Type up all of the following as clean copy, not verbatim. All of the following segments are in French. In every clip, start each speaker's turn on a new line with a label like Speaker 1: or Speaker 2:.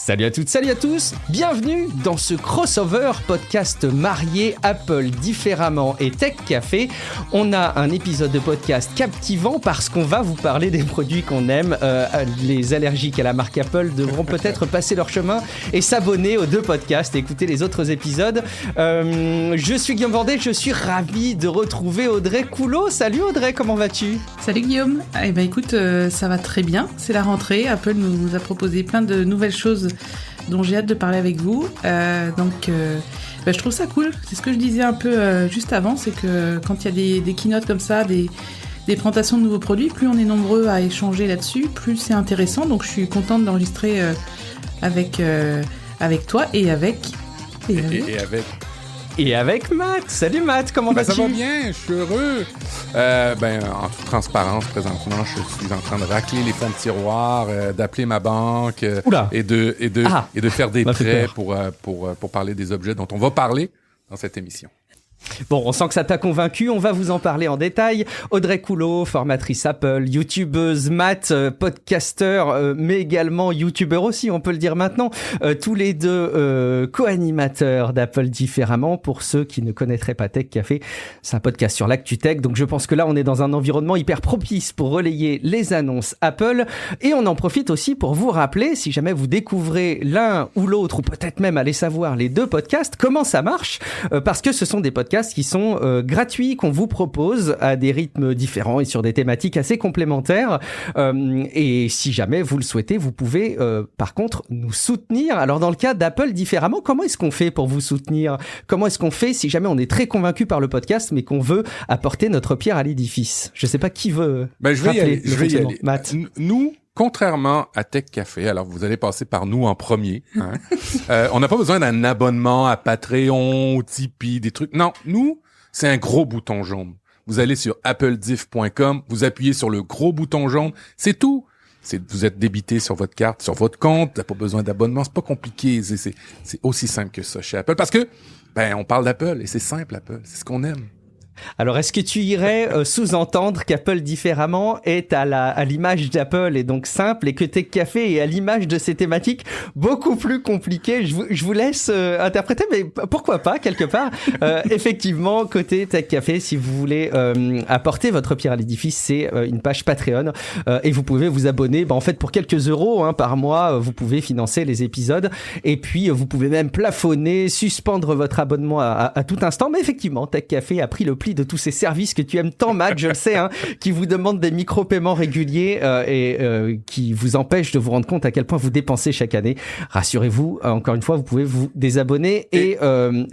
Speaker 1: Salut à toutes, salut à tous, bienvenue dans ce crossover podcast marié Apple différemment et Tech Café. On a un épisode de podcast captivant parce qu'on va vous parler des produits qu'on aime. Les allergiques à la marque Apple devront peut-être passer leur chemin et s'abonner aux deux podcasts et écouter les autres épisodes. Je suis Guillaume Vendée, je suis ravi de retrouver Audrey Coulot. Salut Audrey, comment vas-tu ?
Speaker 2: Salut Guillaume. Eh ben écoute, ça va très bien, c'est la rentrée. Apple nous a proposé plein de nouvelles choses dont j'ai hâte de parler avec vous. Je trouve ça cool. C'est ce que je disais un peu juste avant, c'est que quand il y a des keynotes comme ça, des présentations de nouveaux produits, plus on est nombreux à échanger là-dessus, plus c'est intéressant. Donc je suis contente d'enregistrer avec toi et avec
Speaker 1: Matt. Salut Matt, comment vas-tu ?
Speaker 3: Ça va bien, je suis heureux. En toute transparence, présentement, je suis en train de racler les fonds de tiroir, d'appeler ma banque et de faire des prêts pour parler des objets dont on va parler dans cette émission.
Speaker 1: Bon, on sent que ça t'a convaincu, on va vous en parler en détail. Audrey Coulot, formatrice Apple, youtubeuse, Matt, podcasteur, mais également youtubeur aussi, on peut le dire maintenant. Tous les deux co-animateurs d'Apple différemment. Pour ceux qui ne connaîtraient pas Tech Café, c'est un podcast sur l'actu tech. Donc je pense que là, on est dans un environnement hyper propice pour relayer les annonces Apple. Et on en profite aussi pour vous rappeler, si jamais vous découvrez l'un ou l'autre, ou peut-être même aller savoir les deux podcasts, comment ça marche, parce que ce sont des podcasts qui sont gratuits, qu'on vous propose à des rythmes différents et sur des thématiques assez complémentaires. Et si jamais vous le souhaitez, vous pouvez par contre nous soutenir. Alors dans le cas d'Apple différemment, comment est-ce qu'on fait pour vous soutenir ? Comment est-ce qu'on fait si jamais on est très convaincu par le podcast mais qu'on veut apporter notre pierre à l'édifice ? Je sais pas qui veut
Speaker 3: je vais y aller.
Speaker 1: Matt.
Speaker 3: Nous, contrairement à Tech Café, alors vous allez passer par nous en premier, on n'a pas besoin d'un abonnement à Patreon, Tipeee, des trucs. Non, nous, c'est un gros bouton jaune. Vous allez sur applediff.com, vous appuyez sur le gros bouton jaune, c'est tout. Vous êtes débité sur votre carte, sur votre compte, t'as pas besoin d'abonnement, c'est pas compliqué, c'est aussi simple que ça chez Apple. Parce que, on parle d'Apple et c'est simple Apple, c'est ce qu'on aime.
Speaker 1: Alors, est-ce que tu irais sous-entendre qu'Apple différemment est à l'image d'Apple et donc simple, et que Tech Café est à l'image de ces thématiques beaucoup plus compliquées ? Je vous laisse interpréter, mais pourquoi pas, quelque part. Effectivement, côté Tech Café, si vous voulez apporter votre pierre à l'édifice, c'est une page Patreon et vous pouvez vous abonner. En fait, pour quelques euros par mois, vous pouvez financer les épisodes et puis vous pouvez même plafonner, suspendre votre abonnement à tout instant. Mais effectivement, Tech Café a pris le pli de tous ces services que tu aimes tant, Matt, je le sais, qui vous demandent des micro-paiements réguliers et qui vous empêchent de vous rendre compte à quel point vous dépensez chaque année. Rassurez-vous, encore une fois, vous pouvez vous désabonner et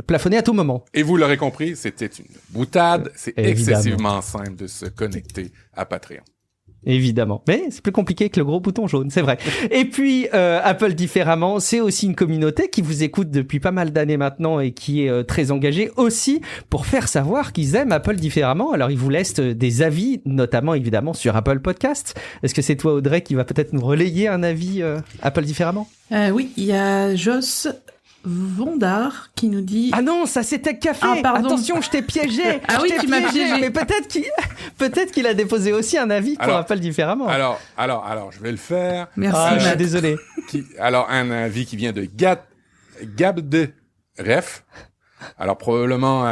Speaker 1: plafonner à tout moment.
Speaker 3: Et vous l'aurez compris, c'était une boutade. C'est excessivement simple de se connecter à Patreon.
Speaker 1: Évidemment, mais c'est plus compliqué que le gros bouton jaune, c'est vrai. Et puis Apple différemment, c'est aussi une communauté qui vous écoute depuis pas mal d'années maintenant et qui est très engagée aussi pour faire savoir qu'ils aiment Apple différemment. Alors ils vous laissent des avis, notamment évidemment sur Apple Podcast. Est-ce que c'est toi Audrey qui va peut-être nous relayer un avis Apple différemment ?
Speaker 2: Oui, il y a Joss Vondar qui nous dit...
Speaker 1: Ah non, ça c'est Tech Café. Attention, je t'ai piégé.
Speaker 2: Ah oui, tu m'as piégé.
Speaker 1: Mais peut-être qu'il a déposé aussi un avis pour Apple différemment.
Speaker 3: Alors, je vais le faire.
Speaker 2: Merci,
Speaker 1: je suis désolé.
Speaker 3: Alors, un avis qui vient de Gabdref. Alors, probablement...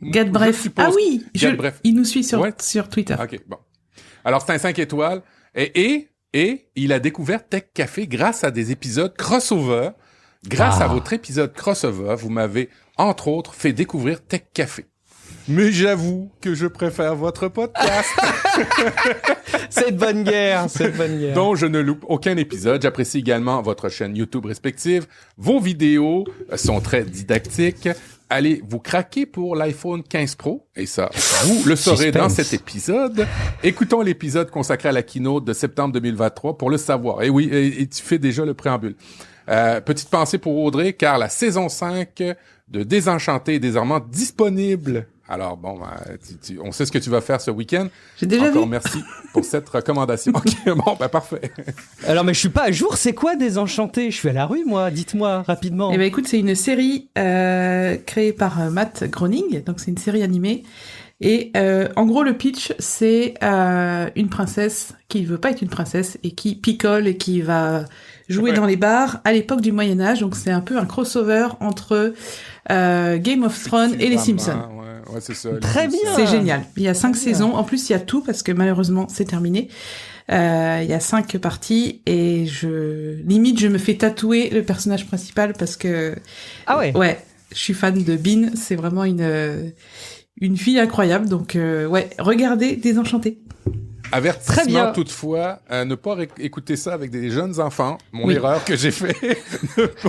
Speaker 2: Gadbref. Ah oui, il nous suit sur Twitter.
Speaker 3: OK, bon. Alors, c'est un 5 étoiles. Et il a découvert Tech Café grâce à des épisodes crossover. Grâce à votre épisode crossover, vous m'avez, entre autres, fait découvrir Tech Café. Mais j'avoue que je préfère votre podcast.
Speaker 1: C'est de bonne guerre.
Speaker 3: Donc, je ne loupe aucun épisode. J'apprécie également votre chaîne YouTube respective. Vos vidéos sont très didactiques. Allez vous craquer pour l'iPhone 15 Pro. Et ça, vous le saurez dans cet épisode. Écoutons l'épisode consacré à la keynote de septembre 2023 pour le savoir. Et oui, et tu fais déjà le préambule. Petite pensée pour Audrey, car la saison 5 de Désenchanté est désormais disponible. Alors bon, on sait ce que tu vas faire ce week-end.
Speaker 2: J'ai déjà vu.
Speaker 3: Merci pour cette recommandation. OK, bon, parfait.
Speaker 1: Alors, mais je suis pas à jour. C'est quoi Désenchanté ? Je suis à la rue, moi. Dites-moi rapidement.
Speaker 2: Eh ben, écoute, c'est une série créée par Matt Groening. Donc, c'est une série animée Et en gros, le pitch, c'est une princesse qui veut pas être une princesse et qui picole et qui va jouer dans les bars à l'époque du Moyen-Âge. Donc c'est un peu un crossover entre Game of Thrones et les Simpsons.
Speaker 3: Ouais, c'est ça.
Speaker 1: Très bien.
Speaker 2: C'est génial. Il y a 5 saisons. En plus, il y a tout parce que malheureusement, c'est terminé. Il y a 5 parties et je me fais tatouer le personnage principal parce que ouais, je suis fan de Bean. C'est vraiment une fille incroyable. Donc regardez Désenchanté.
Speaker 3: Avertissement toutefois, ne pas écouter ça avec des jeunes enfants. Erreur que j'ai fait.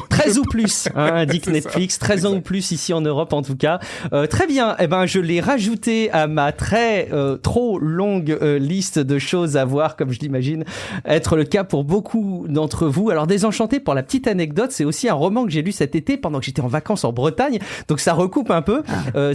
Speaker 1: 13 ou plus, indique Netflix. 13 ans ou plus ici en Europe en tout cas. Très bien. Eh ben, je l'ai rajouté à ma trop longue liste de choses à voir, comme je l'imagine être le cas pour beaucoup d'entre vous. Alors, Désenchanté, pour la petite anecdote, c'est aussi un roman que j'ai lu cet été pendant que j'étais en vacances en Bretagne. Donc, ça recoupe un peu.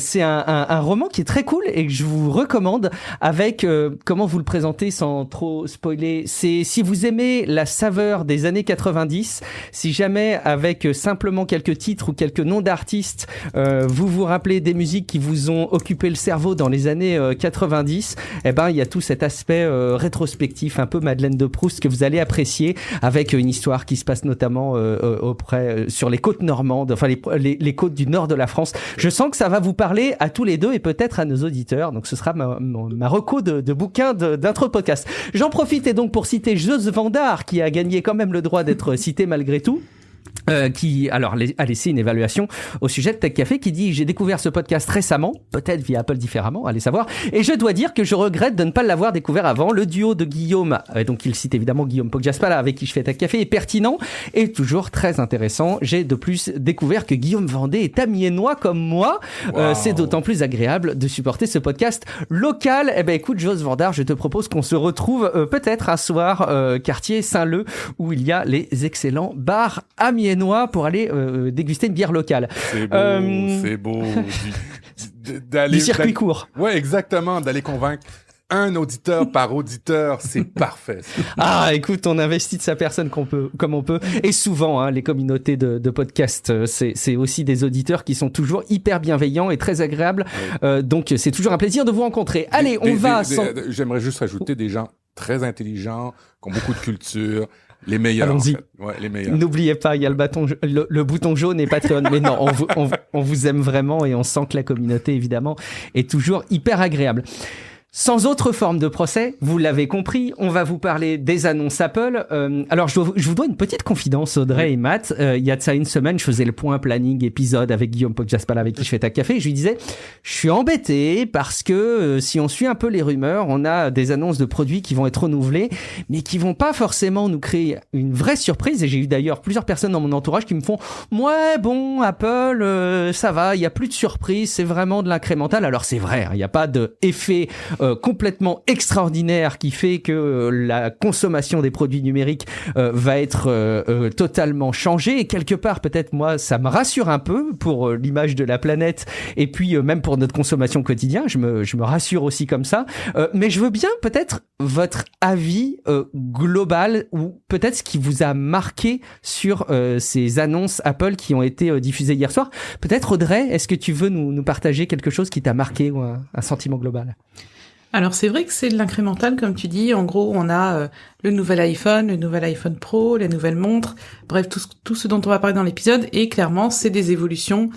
Speaker 1: C'est un roman qui est très cool et que je vous recommande avec, comment vous le présenter sans trop spoiler, c'est si vous aimez la saveur des années 90, si jamais avec simplement quelques titres ou quelques noms d'artistes, vous vous rappelez des musiques qui vous ont occupé le cerveau dans les années 90, eh ben il y a tout cet aspect rétrospectif, un peu Madeleine de Proust que vous allez apprécier, avec une histoire qui se passe notamment sur les côtes normandes, enfin les côtes du nord de la France. Je sens que ça va vous parler à tous les deux et peut-être à nos auditeurs. Donc ce sera ma reco de bouquin d'intre podcast. J'en profite et donc pour citer Jos Vandar, qui a gagné quand même le droit d'être cité malgré tout. Qui alors a laissé une évaluation au sujet de Tech Café, qui dit: j'ai découvert ce podcast récemment, peut-être via Apple différemment, allez savoir, et je dois dire que je regrette de ne pas l'avoir découvert avant. Le duo de Guillaume, donc il cite évidemment Guillaume Poggiaspala avec qui je fais Tech Café, est pertinent et toujours très intéressant. J'ai de plus découvert que Guillaume Vendée est amiénois comme moi. C'est d'autant plus agréable de supporter ce podcast local. Eh ben écoute, Jos Vandar, je te propose qu'on se retrouve peut-être un soir quartier Saint-Leu, où il y a les excellents bars amiénois pour aller déguster une bière locale.
Speaker 3: C'est beau.
Speaker 1: Du circuit court.
Speaker 3: Ouais, exactement, d'aller convaincre un auditeur par auditeur, c'est parfait.
Speaker 1: Ah, écoute, on investit de sa personne comme on peut. Et souvent, les communautés de podcasts, c'est aussi des auditeurs qui sont toujours hyper bienveillants et très agréables. Oui. Donc, c'est toujours un plaisir de vous rencontrer. Allez,
Speaker 3: j'aimerais juste rajouter des gens très intelligents, qui ont beaucoup de culture. Les meilleurs.
Speaker 1: Allons-y.
Speaker 3: En fait. Ouais, les meilleurs.
Speaker 1: N'oubliez pas, il y a le bouton jaune et Patreon. Mais non, on vous aime vraiment et on sent que la communauté, évidemment, est toujours hyper agréable. Sans autre forme de procès, vous l'avez compris, on va vous parler des annonces Apple. Alors, je vous dois une petite confidence, Audrey et Matt. Il y a de ça une semaine, je faisais le point planning épisode avec Guillaume Poggiaspala, avec qui je fais Tech Café. Et je lui disais, je suis embêté parce que si on suit un peu les rumeurs, on a des annonces de produits qui vont être renouvelés, mais qui vont pas forcément nous créer une vraie surprise. Et j'ai eu d'ailleurs plusieurs personnes dans mon entourage qui me font, ouais, bon, Apple, ça va, il y a plus de surprises, c'est vraiment de l'incrémental. Alors c'est vrai, il n'y a pas d'effet complètement extraordinaire qui fait que la consommation des produits numériques va être totalement changée, et quelque part peut-être moi ça me rassure un peu pour l'image de la planète et puis même pour notre consommation quotidienne, je me rassure aussi comme ça, mais je veux bien peut-être votre avis global, ou peut-être ce qui vous a marqué sur ces annonces Apple qui ont été diffusées hier soir. Peut-être Audrey, est-ce que tu veux nous partager quelque chose qui t'a marqué, ou un sentiment global?
Speaker 2: Alors c'est vrai que c'est de l'incrémental, comme tu dis. En gros, on a le nouvel iPhone Pro, les nouvelles montres, bref, tout ce dont on va parler dans l'épisode. Et clairement, c'est des évolutions,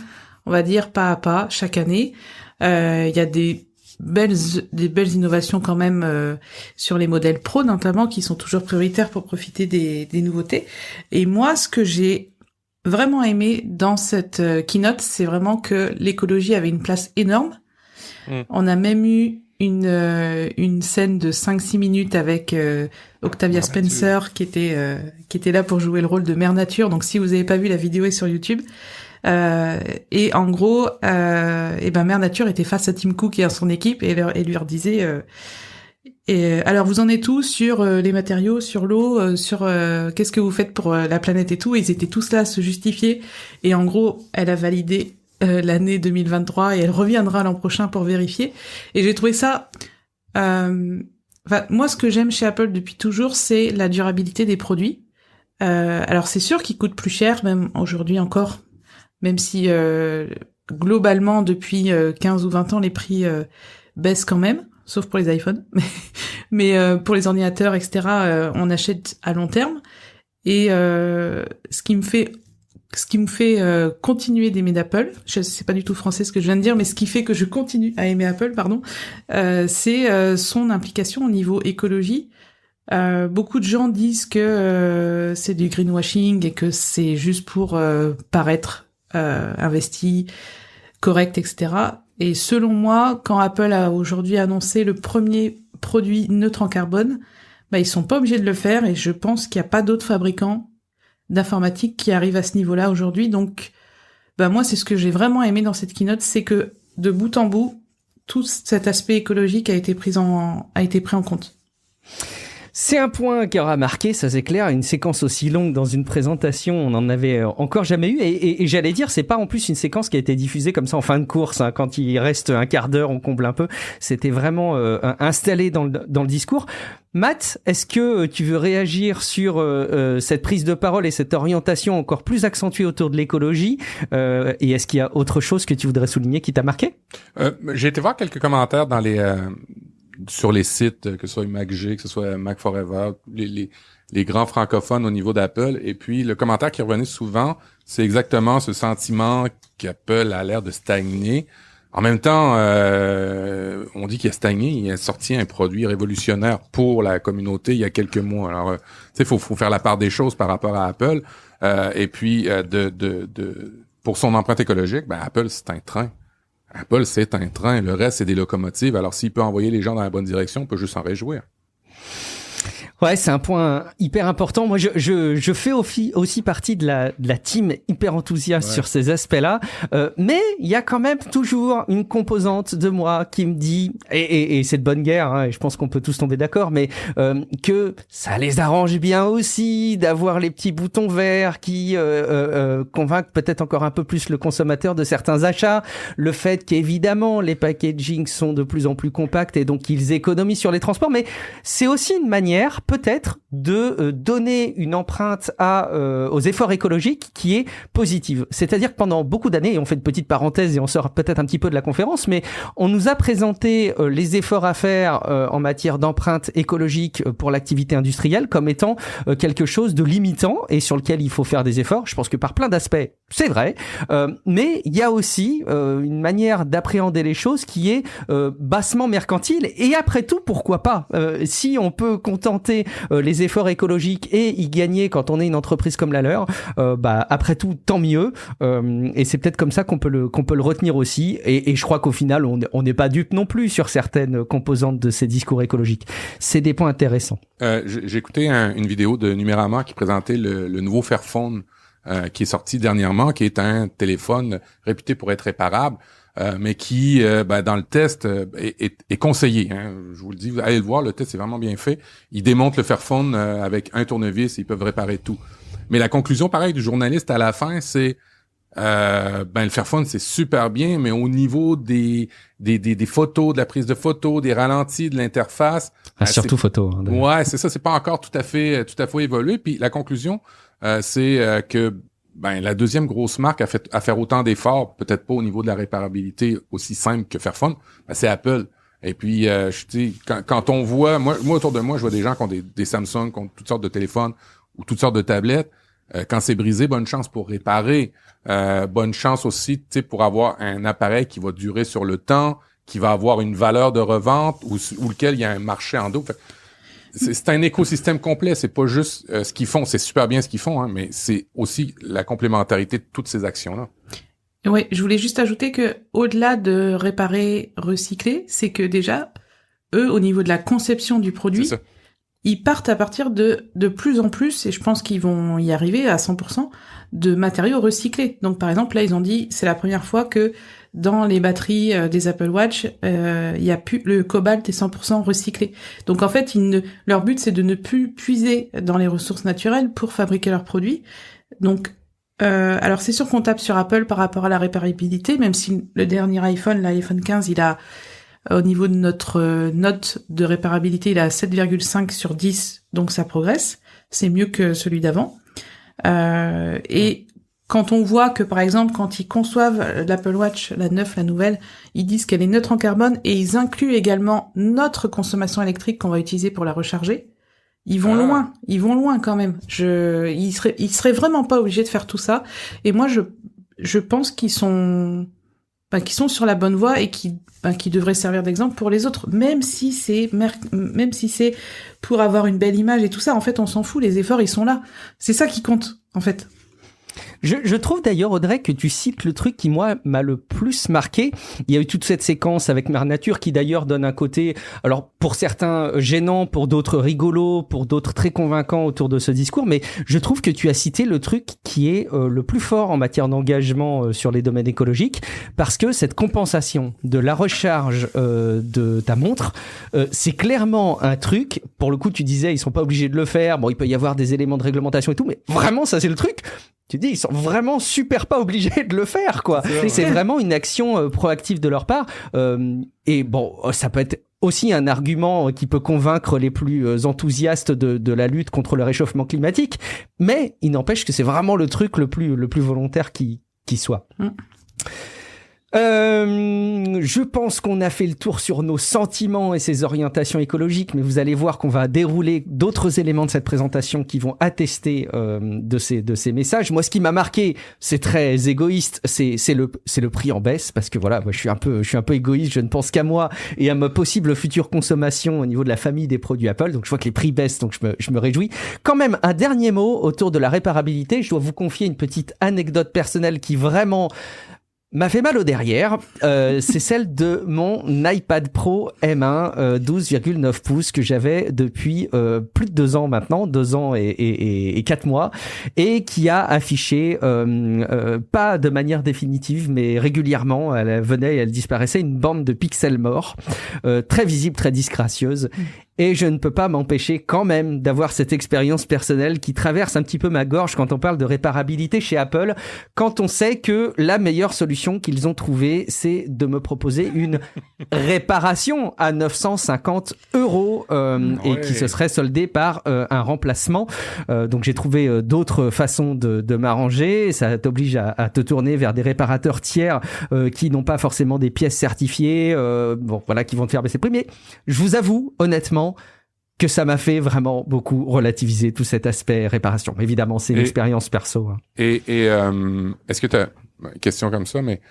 Speaker 2: on va dire, pas à pas, chaque année. Il y a des belles innovations quand même sur les modèles Pro, notamment, qui sont toujours prioritaires pour profiter des nouveautés. Et moi, ce que j'ai vraiment aimé dans cette keynote, c'est vraiment que l'écologie avait une place énorme. On a même eu une scène de 5-6 minutes avec Octavia Spencer qui était là pour jouer le rôle de Mère Nature. Donc si vous avez pas vu, la vidéo est sur YouTube. Et en gros, Mère Nature était face à Tim Cook et à son équipe et lui disait alors vous en êtes où sur les matériaux, sur l'eau, sur qu'est-ce que vous faites pour la planète et tout. Et ils étaient tous là à se justifier. Et en gros, elle a validé l'année 2023 et elle reviendra l'an prochain pour vérifier. Et j'ai trouvé ça... moi, ce que j'aime chez Apple depuis toujours, c'est la durabilité des produits. Alors, c'est sûr qu'ils coûtent plus cher, même aujourd'hui encore, même si globalement, depuis 15 ou 20 ans, les prix baisse quand même, sauf pour les iPhones. Mais pour les ordinateurs, etc., on achète à long terme. Et ce qui me fait continuer d'aimer d'Apple, je sais pas du tout français ce que je viens de dire, mais ce qui fait que je continue à aimer Apple, c'est son implication au niveau écologie. Beaucoup de gens disent que c'est du greenwashing et que c'est juste pour paraître investi, correct, etc. Et selon moi, quand Apple a aujourd'hui annoncé le premier produit neutre en carbone, ils sont pas obligés de le faire et je pense qu'il n'y a pas d'autres fabricants d'informatique qui arrivent à ce niveau-là aujourd'hui. Donc, moi, c'est ce que j'ai vraiment aimé dans cette keynote, c'est que de bout en bout, tout cet aspect écologique a été pris en compte.
Speaker 1: C'est un point qui aura marqué, ça c'est clair, une séquence aussi longue dans une présentation, on n'en avait encore jamais eu. Et j'allais dire, c'est pas en plus une séquence qui a été diffusée comme ça en fin de course, hein, quand il reste un quart d'heure, on comble un peu. C'était vraiment installé dans le discours. Matt, est-ce que tu veux réagir sur cette prise de parole et cette orientation encore plus accentuée autour de l'écologie et est-ce qu'il y a autre chose que tu voudrais souligner qui t'a marqué?
Speaker 3: J'ai été voir quelques commentaires dans sur les sites, que ce soit MacG, que ce soit Mac Forever, les grands francophones au niveau d'Apple. Et puis, le commentaire qui revenait souvent, c'est exactement ce sentiment qu'Apple a l'air de stagner. En même temps, on dit qu'il a stagné, il a sorti un produit révolutionnaire pour la communauté il y a quelques mois. Alors, tu sais, faut faire la part des choses par rapport à Apple. Et puis, pour son empreinte écologique, Apple, c'est un train. Apple, c'est un train. Le reste, c'est des locomotives. Alors, s'il peut envoyer les gens dans la bonne direction, on peut juste s'en réjouir.
Speaker 1: Ouais, c'est un point hyper important. Moi, je fais aussi partie de la team hyper enthousiaste sur ces aspects-là. Mais il y a quand même toujours une composante de moi qui me dit, et c'est de bonne guerre, hein, et je pense qu'on peut tous tomber d'accord, mais que ça les arrange bien aussi d'avoir les petits boutons verts qui convainquent peut-être encore un peu plus le consommateur de certains achats. Le fait qu'évidemment, les packagings sont de plus en plus compacts et donc ils économisent sur les transports. Mais c'est aussi une manière peut-être de donner une empreinte aux efforts écologiques qui est positive. C'est-à-dire que pendant beaucoup d'années, et on fait une petite parenthèse et on sort peut-être un petit peu de la conférence, mais on nous a présenté les efforts à faire en matière d'empreinte écologique pour l'activité industrielle comme étant quelque chose de limitant et sur lequel il faut faire des efforts. Je pense que par plein d'aspects, c'est vrai, mais il y a aussi une manière d'appréhender les choses qui est bassement mercantile et après tout, pourquoi pas si on peut contenter les efforts écologiques et y gagner quand on est une entreprise comme la leur, après tout, tant mieux. Et c'est peut-être comme ça qu'on peut le retenir aussi. Et je crois qu'au final, on n'est pas dupe non plus sur certaines composantes de ces discours écologiques. C'est des points intéressants.
Speaker 3: J'ai écouté une vidéo de Numérama qui présentait le nouveau Fairphone qui est sorti dernièrement, qui est un téléphone réputé pour être réparable. Mais qui, dans le test, est conseillé. Hein. Je vous le dis, vous allez le voir, le test est vraiment bien fait. Il démonte le Fairphone avec un tournevis, ils peuvent réparer tout. Mais la conclusion, pareil, du journaliste à la fin, c'est le Fairphone, c'est super bien, mais au niveau des photos, de la prise de photos, des ralentis, de l'interface...
Speaker 1: surtout photos. Hein,
Speaker 3: Ouais, c'est ça, c'est pas encore tout à fait évolué. Puis la conclusion, c'est que... la deuxième grosse marque à faire autant d'efforts, peut-être pas au niveau de la réparabilité aussi simple que Fairphone, c'est Apple. Et puis, je dis, quand on voit, moi autour de moi, je vois des gens qui ont des Samsung, qui ont toutes sortes de téléphones ou toutes sortes de tablettes. Quand c'est brisé, bonne chance pour réparer. Bonne chance aussi, pour avoir un appareil qui va durer sur le temps, qui va avoir une valeur de revente ou lequel il y a un marché en dos. C'est un écosystème complet, c'est pas juste ce qu'ils font, c'est super bien ce qu'ils font, hein, mais c'est aussi la complémentarité de toutes ces actions-là.
Speaker 2: Ouais, je voulais juste ajouter que au-delà de réparer, recycler, c'est que déjà, eux, au niveau de la conception du produit, ils partent à partir de plus en plus, et je pense qu'ils vont y arriver à 100%, de matériaux recyclés. Donc par exemple, là, ils ont dit, c'est la première fois que dans les batteries des Apple Watch, il y a plus le cobalt est 100% recyclé. Donc en fait, leur but c'est de ne plus puiser dans les ressources naturelles pour fabriquer leurs produits. Donc alors c'est sûr qu'on tape sur Apple par rapport à la réparabilité, même si le dernier iPhone, l'iPhone 15, il a au niveau de notre note de réparabilité, il a 7,5 sur 10, donc ça progresse. C'est mieux que celui d'avant. Et quand on voit que, par exemple, quand ils conçoivent l'Apple Watch, la 9, la nouvelle, ils disent qu'elle est neutre en carbone et ils incluent également notre consommation électrique qu'on va utiliser pour la recharger. Ils vont loin quand même. Ils seraient vraiment pas obligés de faire tout ça. Et moi, je pense qu'ils sont sur la bonne voie et qui devraient servir d'exemple pour les autres, même si c'est pour avoir une belle image et tout ça. En fait, on s'en fout. Les efforts, ils sont là. C'est ça qui compte, en fait.
Speaker 1: Je trouve d'ailleurs, Audrey, que tu cites le truc qui, moi, m'a le plus marqué. Il y a eu toute cette séquence avec Mère Nature qui, d'ailleurs, donne un côté, alors, pour certains, gênant, pour d'autres, rigolo, pour d'autres, très convaincant autour de ce discours. Mais je trouve que tu as cité le truc qui est le plus fort en matière d'engagement sur les domaines écologiques, parce que cette compensation de la recharge de ta montre, c'est clairement un truc. Pour le coup, tu disais, ils sont pas obligés de le faire. Bon, il peut y avoir des éléments de réglementation et tout, mais vraiment, ça, c'est le truc. Tu dis, ils sont vraiment super pas obligés de le faire, quoi. C'est vraiment une action proactive de leur part. Et bon, ça peut être aussi un argument qui peut convaincre les plus enthousiastes de la lutte contre le réchauffement climatique. Mais il n'empêche que c'est vraiment le truc le plus volontaire qui soit. Je pense qu'on a fait le tour sur nos sentiments et ses orientations écologiques, mais vous allez voir qu'on va dérouler d'autres éléments de cette présentation qui vont attester de ces messages. Moi, ce qui m'a marqué, c'est très égoïste, c'est le prix en baisse, parce que voilà, moi je suis un peu égoïste, je ne pense qu'à moi et à ma possible future consommation au niveau de la famille des produits Apple. Donc je vois que les prix baissent, donc je me réjouis. Quand même, un dernier mot autour de la réparabilité. Je dois vous confier une petite anecdote personnelle qui vraiment m'a fait mal au derrière. C'est celle de mon iPad Pro M1 12,9 pouces que j'avais depuis plus de 2 ans maintenant, 2 ans et 4 mois, et qui a affiché pas de manière définitive, mais régulièrement, elle venait et elle disparaissait, une bande de pixels morts, très visible, très disgracieuse. Et je ne peux pas m'empêcher quand même d'avoir cette expérience personnelle qui traverse un petit peu ma gorge quand on parle de réparabilité chez Apple, quand on sait que la meilleure solution qu'ils ont trouvée, c'est de me proposer une réparation à 950 € et qui se serait soldée par un remplacement. Donc j'ai trouvé d'autres façons de m'arranger. Ça t'oblige à te tourner vers des réparateurs tiers qui n'ont pas forcément des pièces certifiées, qui vont te faire baisser le prix. Mais je vous avoue, honnêtement, que ça m'a fait vraiment beaucoup relativiser tout cet aspect réparation. Évidemment, c'est une expérience perso. Hein.
Speaker 3: Et est-ce que tu as une question comme ça, mais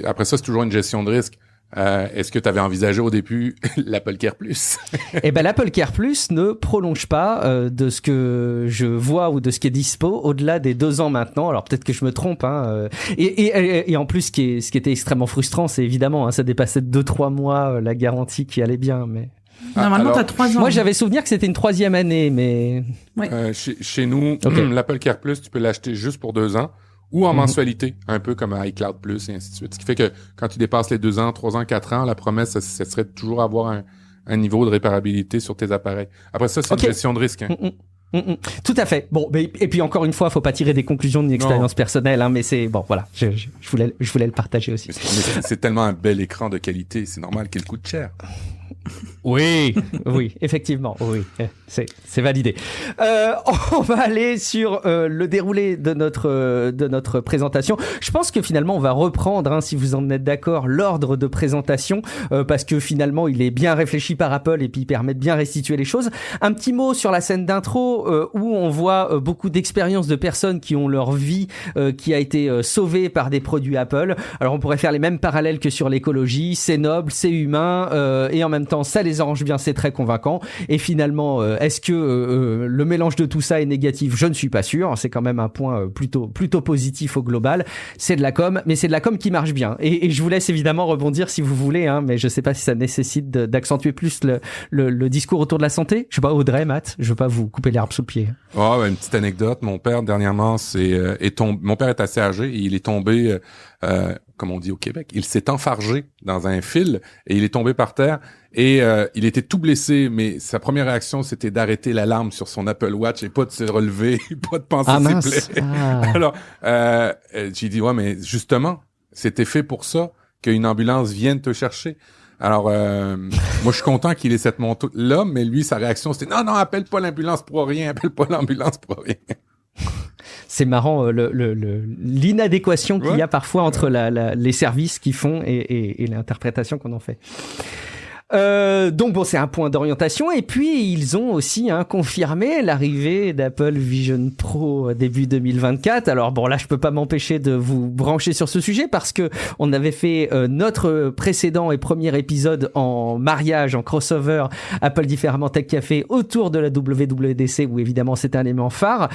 Speaker 3: après ça, c'est toujours une gestion de risque. Est-ce que tu avais envisagé au début l'Apple Care Plus?
Speaker 1: Eh ben, l'Apple Care Plus ne prolonge pas de ce que je vois ou de ce qui est dispo au-delà des 2 ans maintenant. Alors peut-être que je me trompe. Hein, et en plus, ce qui était extrêmement frustrant, c'est évidemment, ça dépassait de 2-3 mois la garantie qui allait bien, mais...
Speaker 2: Normalement, t'as 3 ans.
Speaker 1: Moi, j'avais souvenir que c'était une 3e année, mais...
Speaker 3: Ouais. Chez nous, l'Apple Care Plus, tu peux l'acheter juste pour 2 ans ou en mensualité, un peu comme iCloud Plus et ainsi de suite. Ce qui fait que quand tu dépasses les 2 ans, 3 ans, 4 ans, la promesse, ça serait de toujours avoir un niveau de réparabilité sur tes appareils. Après ça, c'est une gestion de risque. Hein.
Speaker 1: Tout à fait. Bon, et puis encore une fois, faut pas tirer des conclusions d'une expérience personnelle, hein, mais c'est bon, voilà. Je voulais le partager aussi.
Speaker 3: Mais c'est tellement un bel écran de qualité, c'est normal qu'il coûte cher.
Speaker 1: Oui, effectivement, oui, c'est validé. On va aller sur le déroulé de notre présentation. Je pense que finalement, on va reprendre, si vous en êtes d'accord, l'ordre de présentation, parce que finalement, il est bien réfléchi par Apple et puis il permet de bien restituer les choses. Un petit mot sur la scène d'intro où on voit beaucoup d'expériences de personnes qui ont leur vie qui a été sauvée par des produits Apple. Alors, on pourrait faire les mêmes parallèles que sur l'écologie. C'est noble, c'est humain, et en même temps, ça les arrange bien, c'est très convaincant. Et finalement, est-ce que le mélange de tout ça est négatif? Je ne suis pas sûr. C'est quand même un point plutôt positif au global. C'est de la com, mais c'est de la com qui marche bien. Et je vous laisse évidemment rebondir si vous voulez, mais je sais pas si ça nécessite d'accentuer plus le discours autour de la santé. Je sais pas, Audrey, Matt, je veux pas vous couper l'herbe sous le pied.
Speaker 3: Une petite anecdote. Mon père, dernièrement, mon père est assez âgé et il est tombé, comme on dit au Québec, il s'est enfargé dans un fil et il est tombé par terre et il était tout blessé, mais sa première réaction, c'était d'arrêter l'alarme sur son Apple Watch et pas de se relever, pas de penser ses plaies. Alors, j'ai dit, mais justement, c'était fait pour ça, qu'une ambulance vienne te chercher. Alors, moi, je suis content qu'il ait cette moto-là, mais lui, sa réaction, c'était « Non, appelle pas l'ambulance pour rien, appelle pas l'ambulance pour rien. »
Speaker 1: c'est marrant l'inadéquation qu'il y a parfois entre les services qu'ils font et l'interprétation qu'on en fait. Donc bon, c'est un point d'orientation. Et puis ils ont aussi confirmé l'arrivée d'Apple Vision Pro début 2024. Alors bon, là je peux pas m'empêcher de vous brancher sur ce sujet parce que on avait fait notre précédent et premier épisode en mariage, en crossover Apple Différemment Tech Café autour de la WWDC où évidemment c'est un élément phare.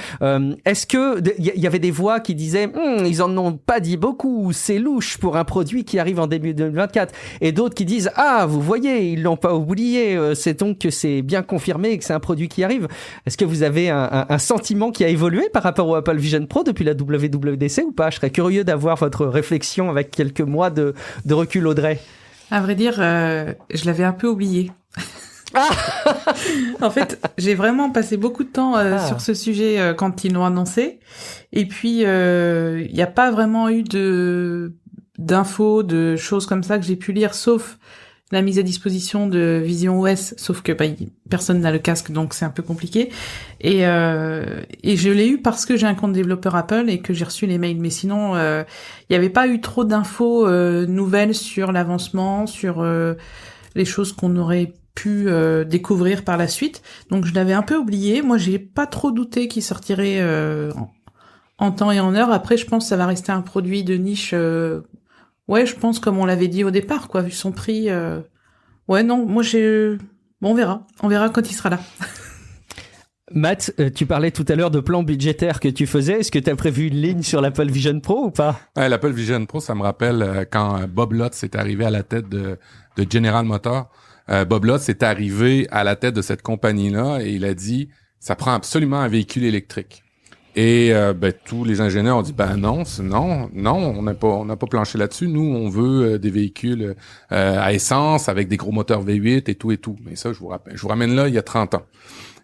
Speaker 1: Est-ce que il y avait des voix qui disaient ils en ont pas dit beaucoup, c'est louche pour un produit qui arrive en début 2024, et d'autres qui disent vous voyez, ils l'ont pas oublié, c'est donc que c'est bien confirmé et que c'est un produit qui arrive. Est-ce que vous avez un sentiment qui a évolué par rapport au Apple Vision Pro depuis la WWDC ou pas? Je serais curieux d'avoir votre réflexion avec quelques mois de recul, Audrey.
Speaker 2: À vrai dire, je l'avais un peu oublié. En fait, j'ai vraiment passé beaucoup de temps sur ce sujet quand ils l'ont annoncé. Et puis, il n'y a pas vraiment eu d'infos, de choses comme ça que j'ai pu lire, sauf la mise à disposition de Vision OS, sauf que personne n'a le casque, donc c'est un peu compliqué. Et je l'ai eu parce que j'ai un compte développeur Apple et que j'ai reçu les mails. Mais sinon, il n'y avait pas eu trop d'infos nouvelles sur l'avancement, sur les choses qu'on aurait pu découvrir par la suite. Donc je l'avais un peu oublié. Moi, j'ai pas trop douté qu'il sortirait en temps et en heure. Après, je pense que ça va rester un produit de niche. Ouais, je pense comme on l'avait dit au départ, quoi, vu son prix. Ouais, non, moi bon, on verra quand il sera là.
Speaker 1: Matt, tu parlais tout à l'heure de plan budgétaire que tu faisais. Est-ce que tu as prévu une ligne sur l'Apple Vision Pro ou pas?
Speaker 3: Ouais, l'Apple Vision Pro, ça me rappelle quand Bob Lutz est arrivé à la tête de General Motors. Bob Lutz est arrivé à la tête de cette compagnie-là et il a dit, ça prend absolument un véhicule électrique. Et tous les ingénieurs ont dit non, on n'a pas planché là-dessus. Nous, on veut des véhicules à essence avec des gros moteurs V8 et tout. Mais ça, je vous ramène là il y a 30 ans.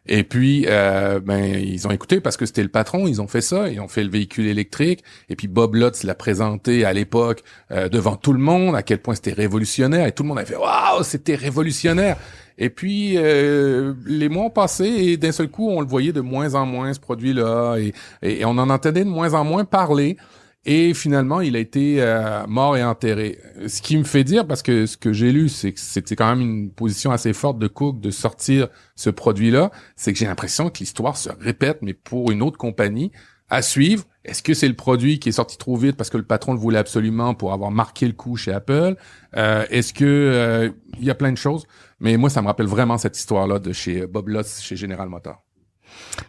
Speaker 3: Et puis ils ont écouté parce que c'était le patron, ils ont fait ça, ils ont fait le véhicule électrique. Et puis Bob Lutz l'a présenté à l'époque devant tout le monde, à quel point c'était révolutionnaire. Et tout le monde a fait waouh, c'était révolutionnaire. Et puis, les mois ont passé et d'un seul coup, on le voyait de moins en moins, ce produit-là, et on en entendait de moins en moins parler. Et finalement, il a été mort et enterré. Ce qui me fait dire, parce que ce que j'ai lu, c'est que c'était quand même une position assez forte de Cook de sortir ce produit-là, c'est que j'ai l'impression que l'histoire se répète, mais pour une autre compagnie. À suivre. Est-ce que c'est le produit qui est sorti trop vite parce que le patron le voulait absolument pour avoir marqué le coup chez Apple? Est-ce que il y a plein de choses? Mais moi, ça me rappelle vraiment cette histoire-là de chez Bob Lutz, chez General Motors.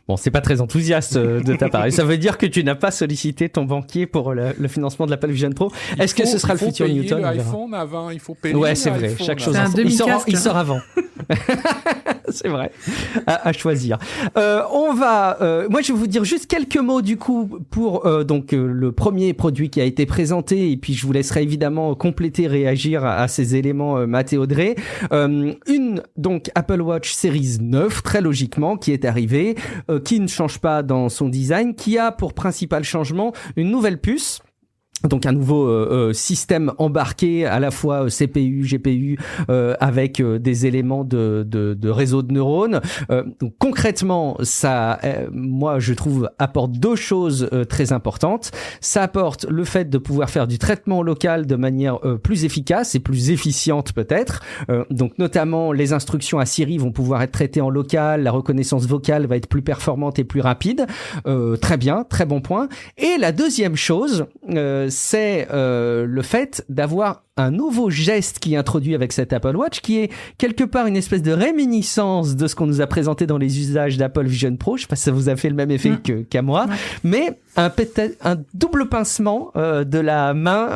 Speaker 1: Bon, c'est pas très enthousiaste de ta part. Ça veut dire que tu n'as pas sollicité ton banquier pour le financement de l'Apple Vision Pro. Est-ce que ce sera le futur Newton?
Speaker 3: Il faut payer l'iPhone avant, il faut payer
Speaker 1: ouais, c'est vrai. Chaque chose il sort avant. C'est vrai. À choisir. Moi, je vais vous dire juste quelques mots du coup pour le premier produit qui a été présenté, et puis je vous laisserai évidemment compléter, réagir à ces éléments, Matt et Audrey. Donc Apple Watch Series 9, très logiquement, qui est arrivée, qui ne change pas dans son design, qui a pour principal changement une nouvelle puce. Donc un nouveau système embarqué, à la fois CPU, GPU, avec des éléments de réseau de neurones. Donc concrètement, ça, moi je trouve, apporte deux choses très importantes. Ça apporte le fait de pouvoir faire du traitement local de manière plus efficace et plus efficiente peut-être. Donc notamment les instructions à Siri vont pouvoir être traitées en local, la reconnaissance vocale va être plus performante et plus rapide. Très bien, très bon point. Et la deuxième chose, c'est le fait d'avoir un nouveau geste qui est introduit avec cet Apple Watch, qui est quelque part une espèce de réminiscence de ce qu'on nous a présenté dans les usages d'Apple Vision Pro. Je sais pas si ça vous a fait le même effet qu'à moi, mais peut-être un double pincement de la main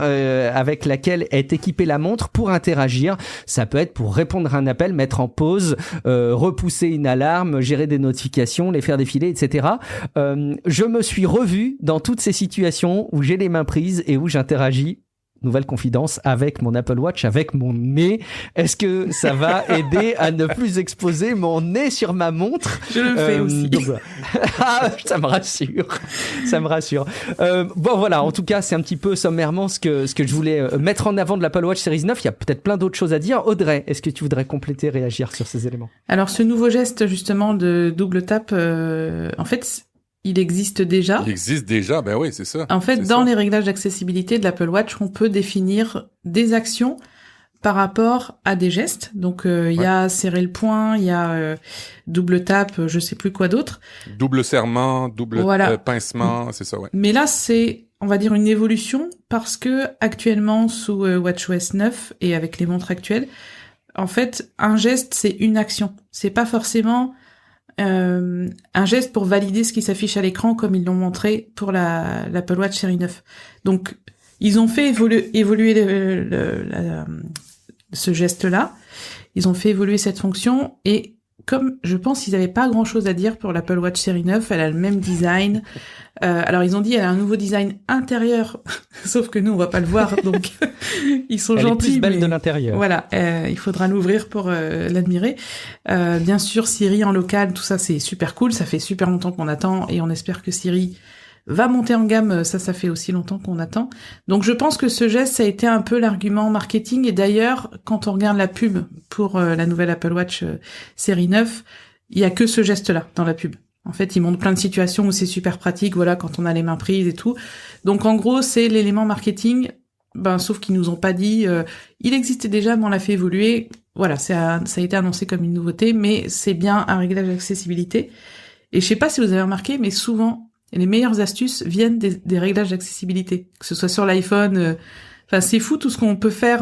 Speaker 1: avec laquelle est équipée la montre pour interagir. Ça peut être pour répondre à un appel, mettre en pause, repousser une alarme, gérer des notifications, les faire défiler, etc. Je me suis revu dans toutes ces situations où j'ai les mains prises et où j'interagis. Nouvelle confidence avec mon Apple Watch, avec mon nez. Est-ce que ça va aider à ne plus exposer mon nez sur ma montre?
Speaker 2: Je le fais aussi.
Speaker 1: Donc, voilà. Ça me rassure. Ça me rassure. Bon, voilà. En tout cas, c'est un petit peu sommairement ce que je voulais mettre en avant de l'Apple Watch Series 9. Il y a peut-être plein d'autres choses à dire. Audrey, est-ce que tu voudrais compléter, réagir sur ces éléments?
Speaker 2: Alors, ce nouveau geste, justement, de double tap, en fait, il existe déjà.
Speaker 3: Il existe déjà, ben oui, c'est ça.
Speaker 2: En fait, dans les réglages d'accessibilité de l'Apple Watch, on peut définir des actions par rapport à des gestes. Donc, il y a serrer le poing, il y a double tape, je sais plus quoi d'autre.
Speaker 3: Double serrement, double pincement, c'est ça, ouais.
Speaker 2: Mais là, c'est, on va dire, une évolution parce que actuellement, sous WatchOS 9 et avec les montres actuelles, en fait, un geste, c'est une action. C'est pas forcément un geste pour valider ce qui s'affiche à l'écran comme ils l'ont montré pour l'Apple Watch série 9. Donc, ils ont fait évoluer ce geste-là. Ils ont fait évoluer cette fonction et comme je pense qu'ils n'avaient pas grand-chose à dire pour l'Apple Watch série 9, elle a le même design. Alors ils ont dit elle a un nouveau design intérieur, sauf que nous on va pas le voir, donc ils sont gentils.
Speaker 1: Elle est plus belle
Speaker 2: mais
Speaker 1: de l'intérieur.
Speaker 2: Voilà, il faudra l'ouvrir pour l'admirer. Bien sûr, Siri en local, tout ça c'est super cool. Ça fait super longtemps qu'on attend et on espère que Siri va monter en gamme, ça fait aussi longtemps qu'on attend. Donc je pense que ce geste, ça a été un peu l'argument marketing. Et d'ailleurs, quand on regarde la pub pour la nouvelle Apple Watch série 9, il y a que ce geste-là dans la pub. En fait, ils montrent plein de situations où c'est super pratique, voilà, quand on a les mains prises et tout. Donc en gros, c'est l'élément marketing, sauf qu'ils nous ont pas dit, il existait déjà, mais on l'a fait évoluer. Voilà, ça a été annoncé comme une nouveauté, mais c'est bien un réglage d'accessibilité. Et je sais pas si vous avez remarqué, mais souvent, et les meilleures astuces viennent des réglages d'accessibilité, que ce soit sur l'iPhone. Enfin, c'est fou tout ce qu'on peut faire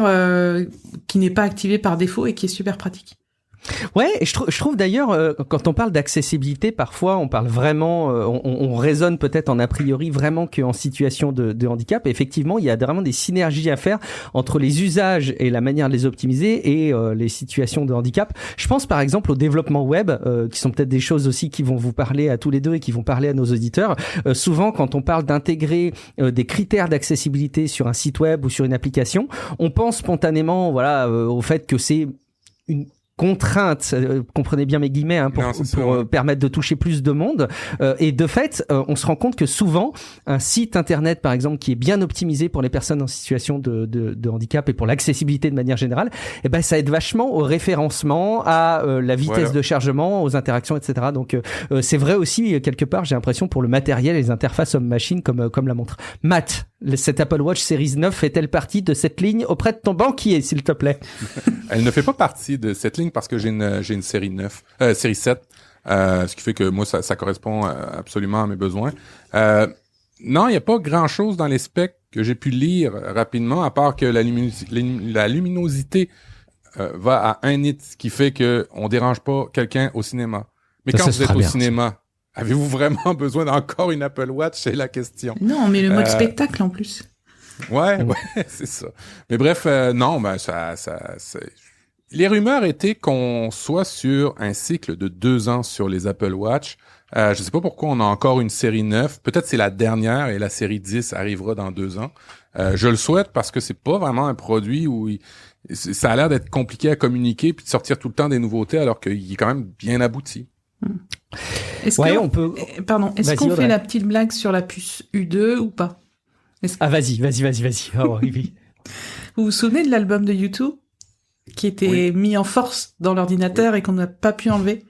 Speaker 2: qui n'est pas activé par défaut et qui est super pratique.
Speaker 1: Ouais, et je trouve d'ailleurs, quand on parle d'accessibilité, parfois on parle vraiment, on raisonne peut-être en a priori vraiment qu'en situation de handicap. Et effectivement, il y a vraiment des synergies à faire entre les usages et la manière de les optimiser et les situations de handicap. Je pense par exemple au développement web, qui sont peut-être des choses aussi qui vont vous parler à tous les deux et qui vont parler à nos auditeurs. Souvent, quand on parle d'intégrer des critères d'accessibilité sur un site web ou sur une application, on pense spontanément, voilà, au fait que c'est une contrainte, comprenez bien mes guillemets, hein, pour permettre de toucher plus de monde. Et de fait, on se rend compte que souvent, un site internet, par exemple, qui est bien optimisé pour les personnes en situation de handicap et pour l'accessibilité de manière générale, eh ben, ça aide vachement au référencement, à la vitesse de chargement, aux interactions, etc. Donc, c'est vrai aussi, quelque part, j'ai l'impression, pour le matériel et les interfaces homme-machine comme la montre. Matt, cette Apple Watch Series 9 fait-elle partie de cette ligne auprès de ton banquier, s'il te plaît?
Speaker 3: Elle ne fait pas partie de cette ligne parce que j'ai une série 9, série 7, ce qui fait que moi, ça correspond absolument à mes besoins. Non, il n'y a pas grand-chose dans les specs que j'ai pu lire rapidement, à part que la luminosité va à 1 nit, ce qui fait que on dérange pas quelqu'un au cinéma. Mais quand vous êtes au cinéma, avez-vous vraiment besoin d'encore une Apple Watch? C'est la question.
Speaker 2: Non, mais le mode spectacle en plus.
Speaker 3: Ouais, c'est ça. Mais bref, non, les rumeurs étaient qu'on soit sur un cycle de 2 ans sur les Apple Watch. Je sais pas pourquoi on a encore une série 9. Peut-être c'est la dernière et la série 10 arrivera dans 2 ans. Je le souhaite parce que c'est pas vraiment un produit où ça a l'air d'être compliqué à communiquer puis de sortir tout le temps des nouveautés alors qu'il est quand même bien abouti.
Speaker 2: Est-ce qu'on fait la petite blague sur la puce U2 ou pas?
Speaker 1: Vas-y. Oh, oui.
Speaker 2: Vous vous souvenez de l'album de U2 qui était mis en force dans l'ordinateur et qu'on n'a pas pu enlever?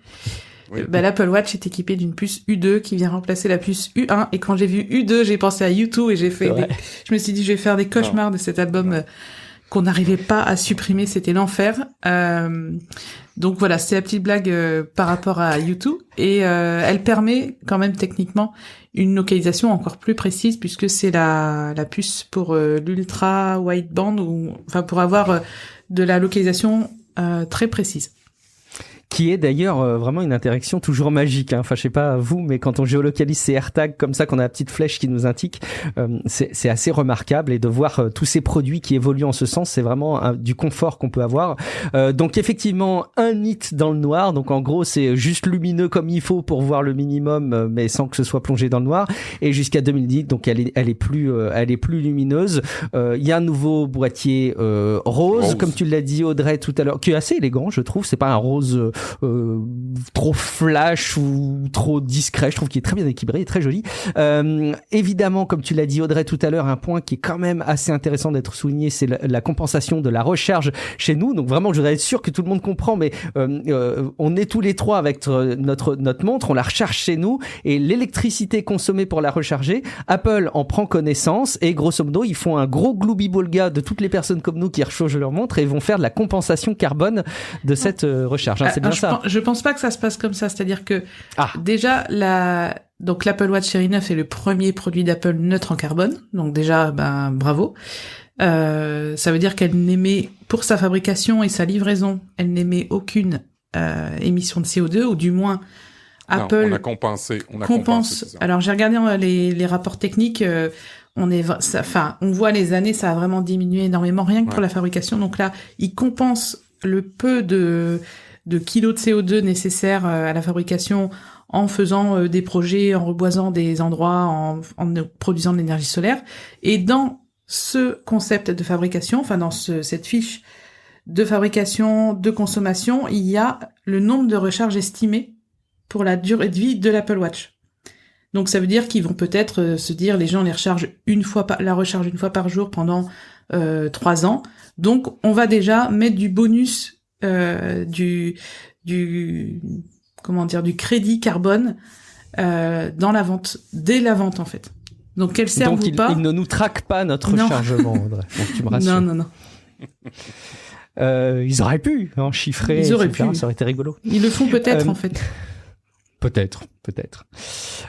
Speaker 2: Oui. L'Apple Watch est équipé d'une puce U2 qui vient remplacer la puce U1 et quand j'ai vu U2, j'ai pensé à U2 et je me suis dit je vais faire des cauchemars de cet album qu'on n'arrivait pas à supprimer, c'était l'enfer. Donc voilà, c'est la petite blague par rapport à U2 et elle permet quand même techniquement une localisation encore plus précise puisque c'est la puce pour l'ultra wideband pour avoir de la localisation très précise.
Speaker 1: Qui est d'ailleurs vraiment une interaction toujours magique. Hein. Enfin, je sais pas vous, mais quand on géolocalise ces AirTags comme ça, qu'on a la petite flèche qui nous indique, c'est assez remarquable. Et de voir tous ces produits qui évoluent en ce sens, c'est vraiment du confort qu'on peut avoir. Donc effectivement, 1 nit dans le noir. Donc en gros, c'est juste lumineux comme il faut pour voir le minimum, mais sans que ce soit plongé dans le noir. Et jusqu'à 2000 nits, donc elle est plus lumineuse. Il y a un nouveau boîtier rose, comme tu l'as dit Audrey tout à l'heure, qui est assez élégant, je trouve. C'est pas un rose trop flash ou trop discret. Je trouve qu'il est très bien équilibré, il est très joli. Évidemment, comme tu l'as dit Audrey tout à l'heure, un point qui est quand même assez intéressant d'être souligné, c'est la compensation de la recharge chez nous. Donc vraiment, je voudrais être sûr que tout le monde comprend, mais on est tous les trois avec notre montre, on la recharge chez nous et l'électricité consommée pour la recharger, Apple en prend connaissance et grosso modo, ils font un gros gloubi-boulga de toutes les personnes comme nous qui rechargent leur montre et vont faire de la compensation carbone de cette recharge. C'est bien ça.
Speaker 2: Je pense pas que ça se passe comme ça. C'est-à-dire que déjà, donc l'Apple Watch série 9 est le premier produit d'Apple neutre en carbone. Donc déjà, bravo. Ça veut dire qu'elle n'émet, pour sa fabrication et sa livraison, elle n'émet aucune émission de CO2, ou du moins Apple
Speaker 3: on a compensé.
Speaker 2: compense. Alors j'ai regardé les rapports techniques. On voit les années, ça a vraiment diminué énormément, rien que pour la fabrication. Donc là, ils compensent le peu de kilos de CO2 nécessaires à la fabrication en faisant des projets, en reboisant des endroits, en produisant de l'énergie solaire. Et dans ce concept de fabrication, dans cette fiche de fabrication, de consommation, il y a le nombre de recharges estimées pour la durée de vie de l'Apple Watch. Donc ça veut dire qu'ils vont peut-être se dire, les gens la rechargent une fois par jour pendant 3 ans. Donc on va déjà mettre du bonus, du crédit carbone dans la vente, dès la vente en fait. Donc qu'elle serve ou pas.
Speaker 1: Donc ils ne nous traquent pas notre rechargement, Audrey. Donc tu me rassures.
Speaker 2: Non.
Speaker 1: Ils auraient pu chiffrer,
Speaker 2: ils auraient
Speaker 1: etc.
Speaker 2: pu.
Speaker 1: Ça aurait été rigolo.
Speaker 2: Ils le font peut-être en fait.
Speaker 1: Peut-être.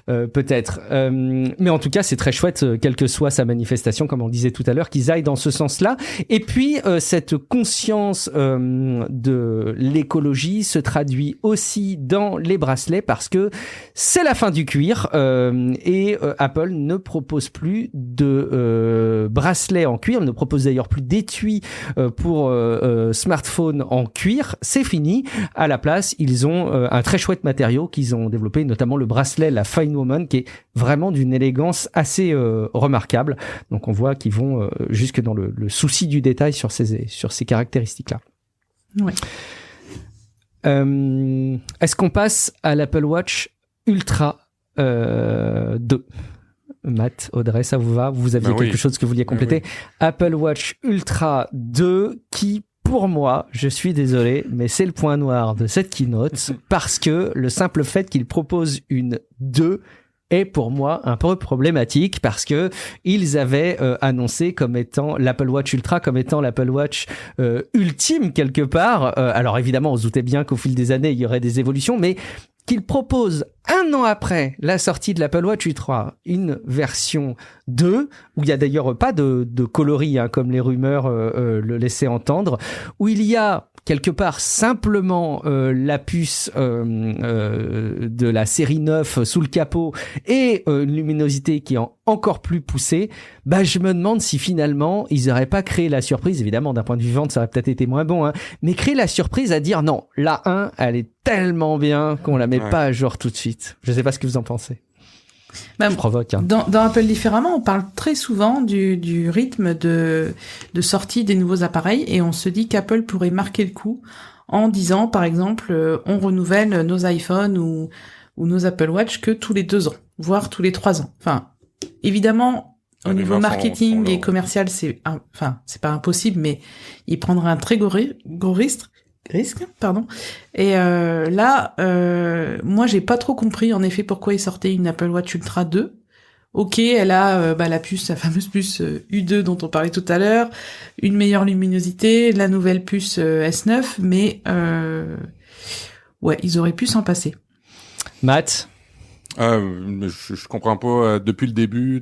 Speaker 1: Mais en tout cas, c'est très chouette, quelle que soit sa manifestation, comme on disait tout à l'heure, qu'ils aillent dans ce sens-là. Et puis, cette conscience de l'écologie se traduit aussi dans les bracelets, parce que c'est la fin du cuir et Apple ne propose plus de bracelets en cuir, ne propose d'ailleurs plus d'étui pour smartphone en cuir. C'est fini. À la place, ils ont un très chouette matériau qu'ils ont développé, notamment le bracelet, la Fine Woman, qui est vraiment d'une élégance assez remarquable. Donc on voit qu'ils vont jusque dans le souci du détail sur ces caractéristiques-là.
Speaker 2: Ouais.
Speaker 1: Est-ce qu'on passe à l'Apple Watch Ultra 2 ? Matt, Audrey, ça vous va ? Vous aviez quelque chose que vous vouliez compléter ? Oui. Apple Watch Ultra 2 qui, pour moi, je suis désolé, mais c'est le point noir de cette keynote, parce que le simple fait qu'il propose une 2 est pour moi un peu problématique, parce que ils avaient annoncé comme étant l'Apple Watch Ultra, comme étant l'Apple Watch ultime quelque part. Alors évidemment, on se doutait bien qu'au fil des années, il y aurait des évolutions, mais qu'il propose 1 an après la sortie de l'Apple Watch Ultra une version 2, où il y a d'ailleurs pas de coloris, comme les rumeurs le laissaient entendre, où il y a quelque part simplement la puce de la série 9 sous le capot et une luminosité qui est encore plus poussée. Je me demande si finalement ils auraient pas créé la surprise, évidemment d'un point de vue vente ça aurait peut-être été moins bon, mais créer la surprise à dire non, la 1 elle est tellement bien qu'on la met pas à jour tout de suite. Je sais pas ce que vous en pensez. Je provoque.
Speaker 2: Dans Apple Différemment, on parle très souvent du rythme de sortie des nouveaux appareils, et on se dit qu'Apple pourrait marquer le coup en disant, par exemple, on renouvelle nos iPhones ou nos Apple Watch que tous les 2 ans, voire tous les 3 ans. Enfin, évidemment, au niveau marketing et commercial, c'est pas impossible, mais il prendra un très gros risque. Et là, moi j'ai pas trop compris en effet pourquoi ils sortaient une Apple Watch Ultra 2. Ok, elle a la fameuse puce U2 dont on parlait tout à l'heure, une meilleure luminosité, la nouvelle puce S9, mais ils auraient pu s'en passer.
Speaker 1: Matt,
Speaker 3: je comprends pas depuis le début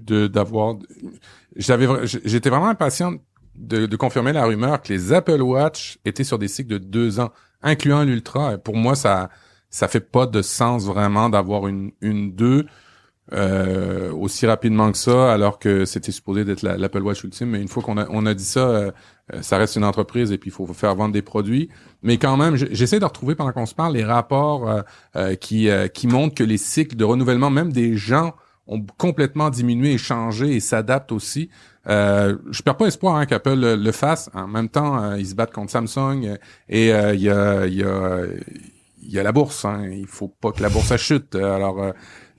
Speaker 3: j'étais vraiment impatient de confirmer la rumeur que les Apple Watch étaient sur des cycles de 2 ans, incluant l'Ultra. Pour moi, ça fait pas de sens vraiment d'avoir une 2 aussi rapidement que ça, alors que c'était supposé d'être l'Apple Watch ultime. Mais une fois qu'on a dit ça, ça reste une entreprise et puis il faut faire vendre des produits. Mais quand même, j'essaie de retrouver pendant qu'on se parle les rapports qui montrent que les cycles de renouvellement, même des gens, ont complètement diminué et changé et s'adaptent aussi. Je perds pas espoir qu'Apple le fasse. En même temps, ils se battent contre Samsung et il y a il y a la bourse, hein. Il faut pas que la bourse chute. Alors,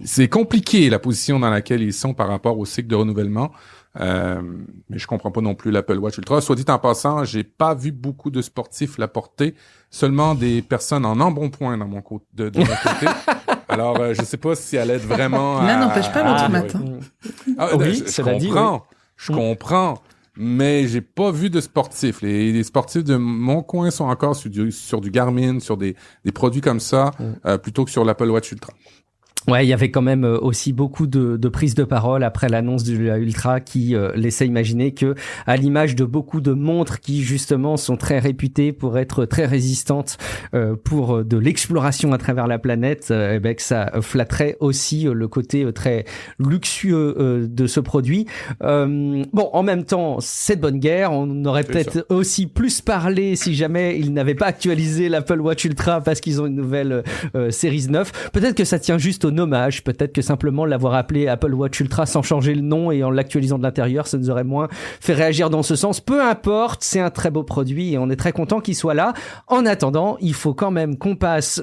Speaker 3: c'est compliqué la position dans laquelle ils sont par rapport au cycle de renouvellement. Mais je comprends pas non plus l'Apple Watch Ultra. Soit dit en passant, j'ai pas vu beaucoup de sportifs la porter, seulement des personnes en embonpoint dans mon côté, de mon côté. Alors, je sais pas si elle aide vraiment.
Speaker 2: L'un n'empêche pas l'autre matin.
Speaker 1: Oui,
Speaker 3: je comprends. Je comprends. Mais j'ai pas vu de sportifs. Les sportifs de mon coin sont encore sur du Garmin, sur des produits comme ça, plutôt que sur l'Apple Watch Ultra.
Speaker 1: Ouais, il y avait quand même aussi beaucoup de prises de parole après l'annonce de la Ultra qui laissait imaginer que, à l'image de beaucoup de montres qui justement sont très réputées pour être très résistantes pour de l'exploration à travers la planète, eh ben que ça flatterait aussi le côté très luxueux de ce produit. Bon, en même temps, c'est de bonne guerre. On aurait peut-être aussi plus parlé si jamais ils n'avaient pas actualisé l'Apple Watch Ultra parce qu'ils ont une nouvelle Series 9. Peut-être que ça tient juste au nommage, peut-être que simplement l'avoir appelé Apple Watch Ultra sans changer le nom et en l'actualisant de l'intérieur, ça nous aurait moins fait réagir dans ce sens. Peu importe, c'est un très beau produit et on est très content qu'il soit là. En attendant, il faut quand même qu'on passe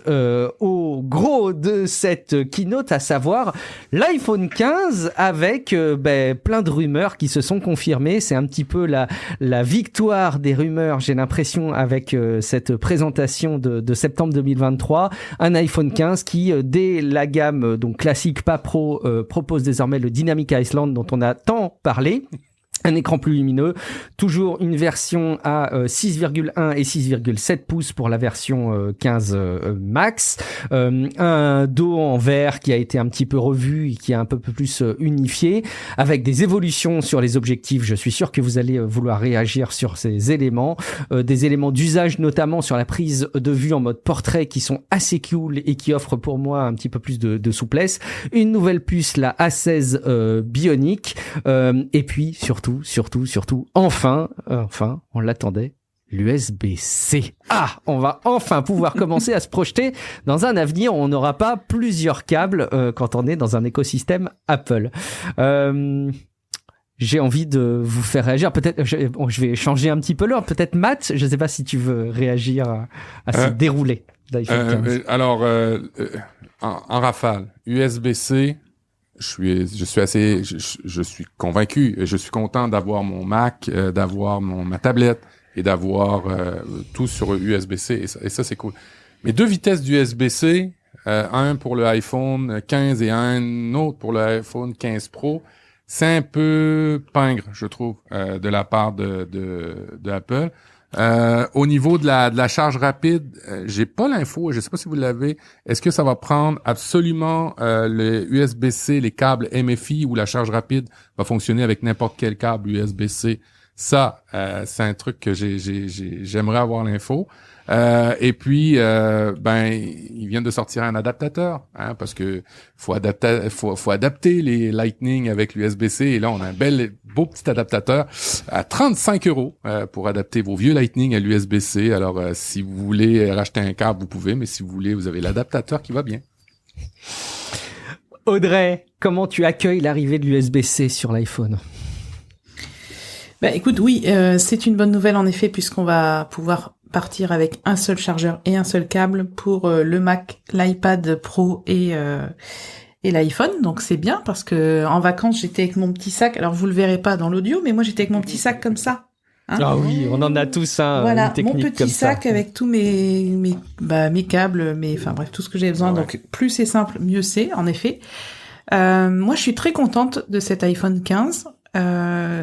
Speaker 1: au gros de cette keynote, à savoir l'iPhone 15 avec plein de rumeurs qui se sont confirmées. C'est un petit peu la victoire des rumeurs, j'ai l'impression, avec cette présentation de septembre 2023. Un iPhone 15 qui, dès la gamme donc classique, pas pro, propose désormais le Dynamic Island dont on a tant parlé. Un écran plus lumineux, toujours une version à 6,1 et 6,7 pouces pour la version 15 Max, un dos en verre qui a été un petit peu revu et qui est un peu plus unifié, avec des évolutions sur les objectifs. Je suis sûr que vous allez vouloir réagir sur ces éléments, des éléments d'usage notamment sur la prise de vue en mode portrait qui sont assez cool et qui offrent pour moi un petit peu plus de souplesse, une nouvelle puce, la A16 Bionic, et puis surtout, enfin, on l'attendait, l'USB-C. Ah, on va enfin pouvoir commencer à se projeter dans un avenir où on n'aura pas plusieurs câbles quand on est dans un écosystème Apple. J'ai envie de vous faire réagir. Peut-être, je vais changer un petit peu l'ordre. Peut-être Matt, je ne sais pas si tu veux réagir à ce déroulé d'iPhone 15.
Speaker 3: Alors, en rafale, USB-C. Je suis convaincu, je suis content d'avoir mon Mac, d'avoir ma tablette et d'avoir tout sur USB-C et ça c'est cool. Mais 2 vitesses d'USB-C, un pour le iPhone 15 et un autre pour le iPhone 15 Pro, c'est un peu pingre, je trouve, de la part de Apple. Au niveau de la charge rapide, j'ai pas l'info, je sais pas si vous l'avez. Est-ce que ça va prendre absolument le USB-C, les câbles MFI, ou la charge rapide va fonctionner avec n'importe quel câble USB-C? Ça, c'est un truc que j'aimerais avoir l'info. Et puis, ils viennent de sortir un adaptateur, hein, parce que faut adapter les Lightning avec l'USB-C. Et là, on a un beau petit adaptateur à 35 € pour adapter vos vieux Lightning à l'USB-C. Alors, si vous voulez racheter un câble, vous pouvez, mais si vous voulez, vous avez l'adaptateur qui va bien.
Speaker 1: Audrey, comment tu accueilles l'arrivée de l'USB-C sur l'iPhone ?
Speaker 2: Écoute, oui, c'est une bonne nouvelle en effet, puisqu'on va pouvoir partir avec un seul chargeur et un seul câble pour le Mac, l'iPad Pro et l'iPhone. Donc c'est bien, parce que en vacances j'étais avec mon petit sac. Alors vous le verrez pas dans l'audio, mais moi j'étais avec mon petit sac comme ça.
Speaker 1: Hein, ah oui, on en a tous
Speaker 2: voilà,
Speaker 1: une technique
Speaker 2: mon petit sac avec tous mes câbles, tout ce que j'ai besoin. Ouais. Donc plus c'est simple, mieux c'est, en effet. Moi je suis très contente de cet iPhone 15.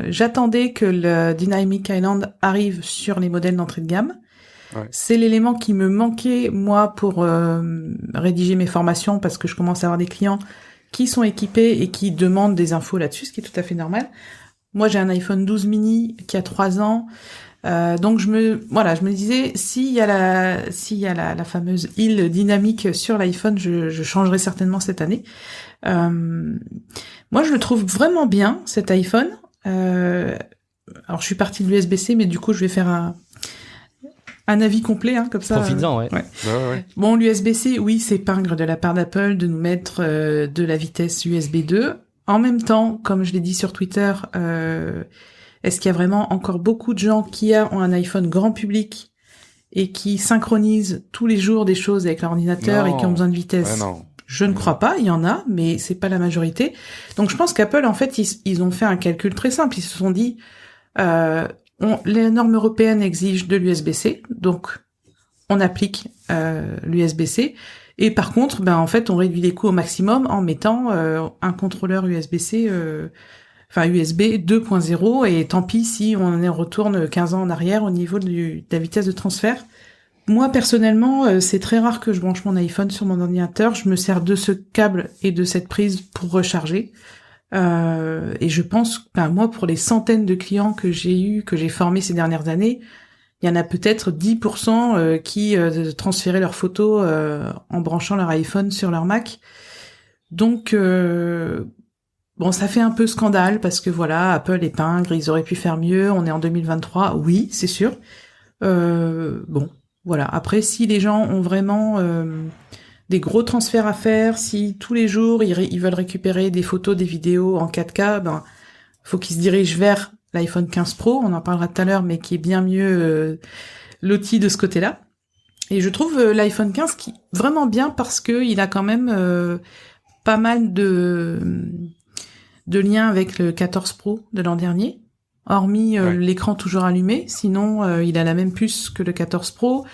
Speaker 2: J'attendais que le Dynamic Island arrive sur les modèles d'entrée de gamme. Ouais. C'est l'élément qui me manquait, moi, pour rédiger mes formations, parce que je commence à avoir des clients qui sont équipés et qui demandent des infos là-dessus, ce qui est tout à fait normal. Moi, j'ai un iPhone 12 mini qui a 3 ans. Donc je me disais, s'il y a la fameuse île dynamique sur l'iPhone, je changerai certainement cette année. Moi, je le trouve vraiment bien, cet iPhone. Alors, je suis partie de l'USB-C, mais du coup, je vais faire un avis complet, hein, comme ça.
Speaker 1: Profites-en, ouais.
Speaker 3: Ouais.
Speaker 2: Bon, l'USB-C, oui, c'est pingre de la part d'Apple de nous mettre de la vitesse USB 2. En même temps, comme je l'ai dit sur Twitter, est-ce qu'il y a vraiment encore beaucoup de gens qui ont un iPhone grand public et qui synchronisent tous les jours des choses avec l'ordinateur et qui ont besoin de vitesse.
Speaker 3: Non.
Speaker 2: Je ne crois pas, il y en a, mais c'est pas la majorité. Donc je pense qu'Apple, en fait, ils ont fait un calcul très simple. Ils se sont dit, les normes européennes exigent de l'USB-C, donc on applique l'USB-C. Et par contre, en fait, on réduit les coûts au maximum en mettant un contrôleur USB-C, USB 2.0, et tant pis si on retourne 15 ans en arrière au niveau de la vitesse de transfert. Moi, personnellement, c'est très rare que je branche mon iPhone sur mon ordinateur. Je me sers de ce câble et de cette prise pour recharger. Et je pense, moi, pour les centaines de clients que j'ai formés ces dernières années, il y en a peut-être 10% qui transféraient leurs photos en branchant leur iPhone sur leur Mac. Donc, ça fait un peu scandale parce que voilà, Apple épingle, ils auraient pu faire mieux, on est en 2023, oui, c'est sûr. Voilà. Après, si les gens ont vraiment des gros transferts à faire, si tous les jours ils veulent récupérer des photos, des vidéos en 4K, faut qu'ils se dirigent vers l'iPhone 15 Pro, on en parlera tout à l'heure, mais qui est bien mieux loti de ce côté-là. Et je trouve l'iPhone 15 vraiment bien parce que il a quand même pas mal de liens avec le 14 Pro de l'an dernier. Hormis l'écran toujours allumé, sinon il a la même puce que le 14 Pro.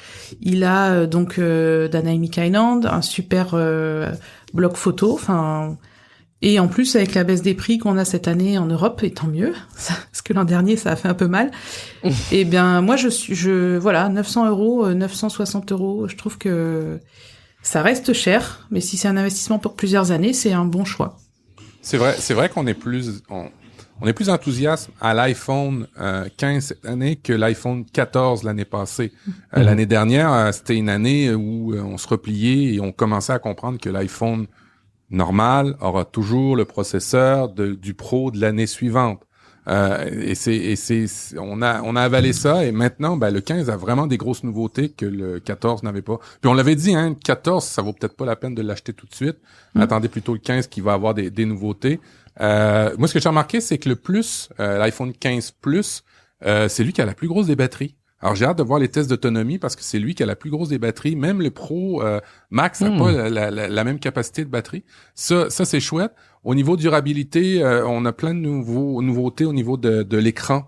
Speaker 2: Il a Dynamic Island, un super bloc photo, et en plus avec la baisse des prix qu'on a cette année en Europe, et tant mieux, parce que l'an dernier ça a fait un peu mal. Et moi 900 €, 960 €, je trouve que ça reste cher, mais si c'est un investissement pour plusieurs années, c'est un bon choix.
Speaker 3: C'est vrai qu'on est plus enthousiaste à l'iPhone 15 cette année que l'iPhone 14 l'année passée. L'année dernière, c'était une année où on se repliait et on commençait à comprendre que l'iPhone normal aura toujours le processeur du Pro de l'année suivante. On a avalé ça, et maintenant, le 15 a vraiment des grosses nouveautés que le 14 n'avait pas. Puis on l'avait dit, le 14, ça vaut peut-être pas la peine de l'acheter tout de suite. Attendez plutôt le 15 qui va avoir des nouveautés. Moi, ce que j'ai remarqué, c'est que l'iPhone 15 Plus, c'est lui qui a la plus grosse des batteries. Alors, j'ai hâte de voir les tests d'autonomie parce que c'est lui qui a la plus grosse des batteries. Même le Pro Max n'a pas la même capacité de batterie. Ça c'est chouette. Au niveau durabilité, on a plein de nouveautés au niveau de l'écran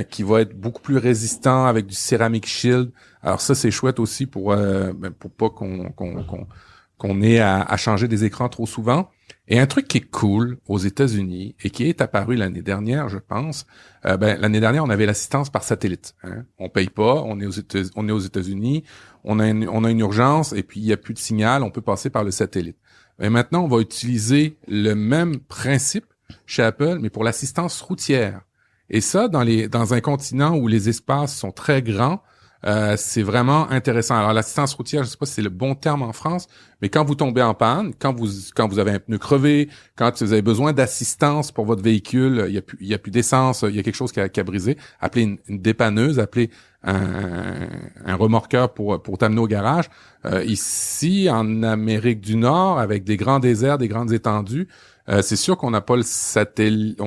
Speaker 3: qui va être beaucoup plus résistant avec du Ceramic Shield. Alors ça, c'est chouette aussi pour pas qu'on ait à changer des écrans trop souvent. Et un truc qui est cool aux États-Unis et qui est apparu l'année dernière, je pense, l'année dernière, on avait l'assistance par satellite. On paye pas, on est aux États-Unis, on a une urgence et puis il y a plus de signal, on peut passer par le satellite. Et maintenant, on va utiliser le même principe chez Apple, mais pour l'assistance routière. Et ça, dans un continent où les espaces sont très grands, c'est vraiment intéressant. Alors, l'assistance routière, je sais pas si c'est le bon terme en France, mais quand vous tombez en panne, quand vous avez un pneu crevé, quand vous avez besoin d'assistance pour votre véhicule, il y a plus d'essence, il y a quelque chose qui a brisé, appelez une dépanneuse, appelez un remorqueur pour t'amener au garage. Ici, en Amérique du Nord, avec des grands déserts, des grandes étendues, c'est sûr qu'on n'a pas le satellite.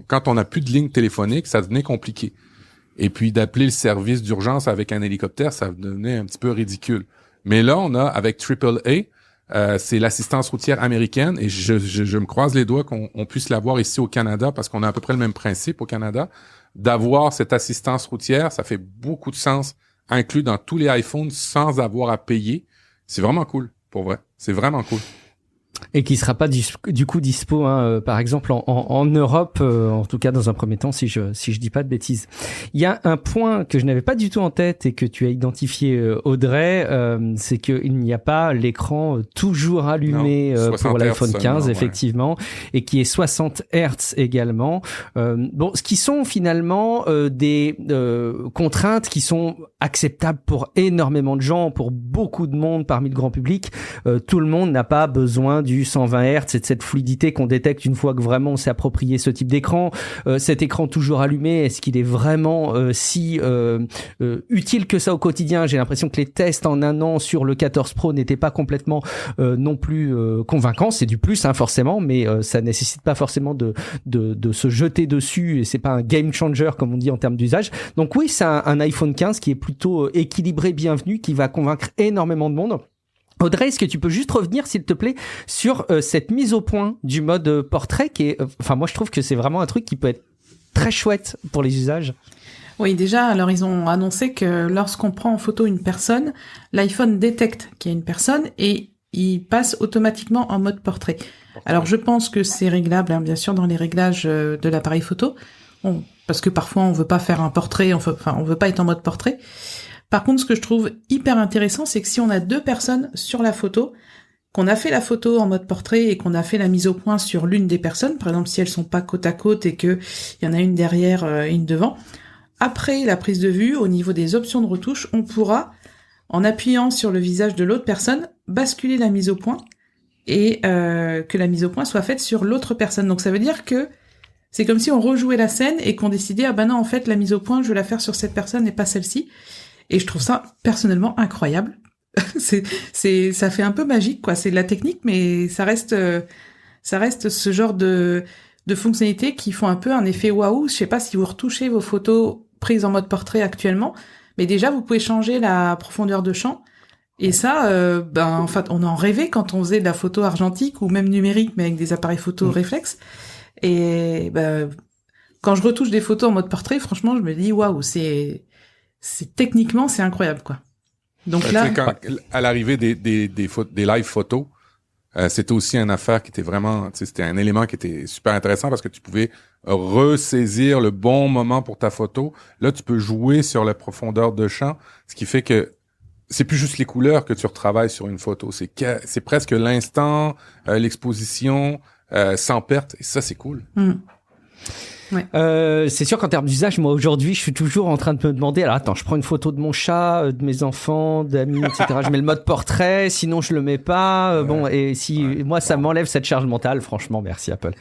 Speaker 3: Quand on n'a plus de ligne téléphonique, ça devenait compliqué. Et puis d'appeler le service d'urgence avec un hélicoptère, ça devenait un petit peu ridicule. Mais là, on a avec AAA, c'est l'assistance routière américaine, et je me croise les doigts qu'on puisse l'avoir ici au Canada, parce qu'on a à peu près le même principe au Canada, d'avoir cette assistance routière. Ça fait beaucoup de sens, inclus dans tous les iPhones sans avoir à payer. C'est vraiment cool, pour vrai. C'est vraiment cool.
Speaker 1: Et qui sera pas du coup dispo, par exemple en Europe, en tout cas dans un premier temps, si je dis pas de bêtises. Il y a un point que je n'avais pas du tout en tête et que tu as identifié, Audrey, c'est qu'il n'y a pas l'écran toujours allumé pour l'iPhone 15, effectivement, et qui est 60 Hz également. Ce qui sont finalement des contraintes qui sont acceptables pour énormément de gens, pour beaucoup de monde parmi le grand public. Tout le monde n'a pas besoin du du 120 Hz et de cette fluidité qu'on détecte une fois que vraiment on s'est approprié ce type d'écran. Cet écran toujours allumé, est-ce qu'il est vraiment si utile que ça au quotidien? J'ai l'impression que les tests en un an sur le 14 Pro n'étaient pas complètement non plus convaincants. C'est du plus, hein, forcément, mais ça nécessite pas forcément de se jeter dessus, et c'est pas un game changer comme on dit en termes d'usage. Donc oui, c'est un iPhone 15 qui est plutôt équilibré, bienvenu, qui va convaincre énormément de monde. Audrey, est-ce que tu peux juste revenir, s'il te plaît, sur cette mise au point du mode portrait qui est, enfin moi je trouve que c'est vraiment un truc qui peut être très chouette pour les usages.
Speaker 2: Oui, déjà, alors ils ont annoncé que lorsqu'on prend en photo une personne, l'iPhone détecte qu'il y a une personne et il passe automatiquement en mode portrait. Alors je pense que c'est réglable, hein, bien sûr, dans les réglages de l'appareil photo, parce que parfois on veut pas faire un portrait, on veut pas être en mode portrait. Par contre, ce que je trouve hyper intéressant, c'est que si on a deux personnes sur la photo, qu'on a fait la photo en mode portrait et qu'on a fait la mise au point sur l'une des personnes, par exemple si elles sont pas côte à côte et que il y en a une derrière et une devant, après la prise de vue, au niveau des options de retouche, on pourra, en appuyant sur le visage de l'autre personne, basculer la mise au point et que la mise au point soit faite sur l'autre personne. Donc ça veut dire que c'est comme si on rejouait la scène et qu'on décidait, ah ben non, en fait, la mise au point, je vais la faire sur cette personne et pas celle-ci. Et je trouve ça personnellement incroyable. Ça fait un peu magique, quoi. C'est de la technique, mais ça reste ce genre de fonctionnalités qui font un peu un effet waouh. Je sais pas si vous retouchez vos photos prises en mode portrait actuellement, mais déjà vous pouvez changer la profondeur de champ. Et ça, en fait, on en rêvait quand on faisait de la photo argentique ou même numérique, mais avec des appareils photo réflexes. Et quand je retouche des photos en mode portrait, franchement, je me dis waouh, c'est techniquement c'est incroyable, quoi. Donc là,
Speaker 3: à l'arrivée des live photos, c'était aussi une affaire qui était vraiment, c'était un élément qui était super intéressant parce que tu pouvais ressaisir le bon moment pour ta photo. Là, tu peux jouer sur la profondeur de champ, ce qui fait que c'est plus juste les couleurs que tu retravailles sur une photo. C'est presque l'instant, l'exposition, sans perte. Et ça, c'est cool.
Speaker 2: Ouais.
Speaker 1: C'est sûr qu'en termes d'usage, moi aujourd'hui, je suis toujours en train de me demander, alors attends, je prends une photo de mon chat, de mes enfants, d'amis, etc. Je mets le mode portrait, sinon je le mets pas. Bon, et si moi ça m'enlève cette charge mentale, franchement, merci Apple.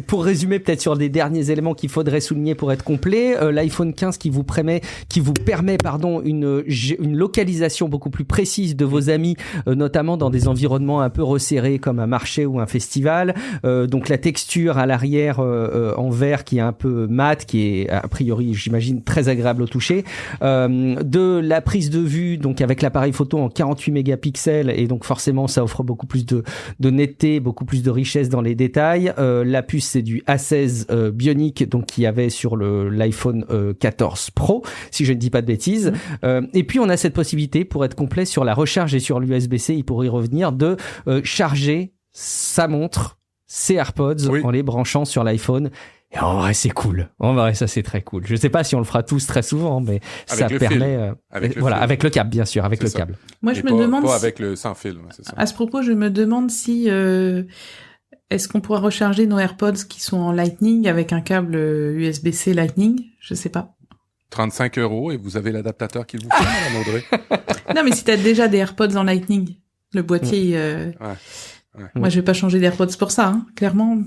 Speaker 1: Pour résumer peut-être sur les derniers éléments qu'il faudrait souligner pour être complet, l'iPhone 15 qui vous permet une localisation beaucoup plus précise de vos amis, notamment dans des environnements un peu resserrés comme un marché ou un festival. Donc la texture à l'arrière en vert qui est un peu mat, qui est a priori, j'imagine, très agréable au toucher. De la prise de vue, donc avec l'appareil photo en 48 mégapixels, et donc forcément ça offre beaucoup plus de netteté, beaucoup plus de richesse dans les détails. La puce, c'est du A16 Bionic, donc qu'il y avait sur l'iPhone 14 Pro, si je ne dis pas de bêtises. Et puis on a cette possibilité, pour être complet, sur la recharge et sur l'USB-C, il pourrait y revenir, de charger sa montre, ses AirPods, en les branchant sur l'iPhone. Et en vrai, c'est cool. En vrai, ça, c'est très cool. Je sais pas si on le fera tous très souvent, mais ça permet, avec le câble, bien sûr, avec le câble.
Speaker 2: Moi, je me demande
Speaker 3: pas avec le sans fil, c'est ça.
Speaker 2: À ce propos, je me demande si, est-ce qu'on pourra recharger nos AirPods qui sont en Lightning avec un câble USB-C Lightning? Je sais pas.
Speaker 3: 35 € et vous avez l'adaptateur qu'il vous faut, Madame Audrey.
Speaker 2: Non, mais si t'as déjà des AirPods en Lightning, le boîtier, moi, je vais pas changer d'AirPods pour ça, hein, clairement.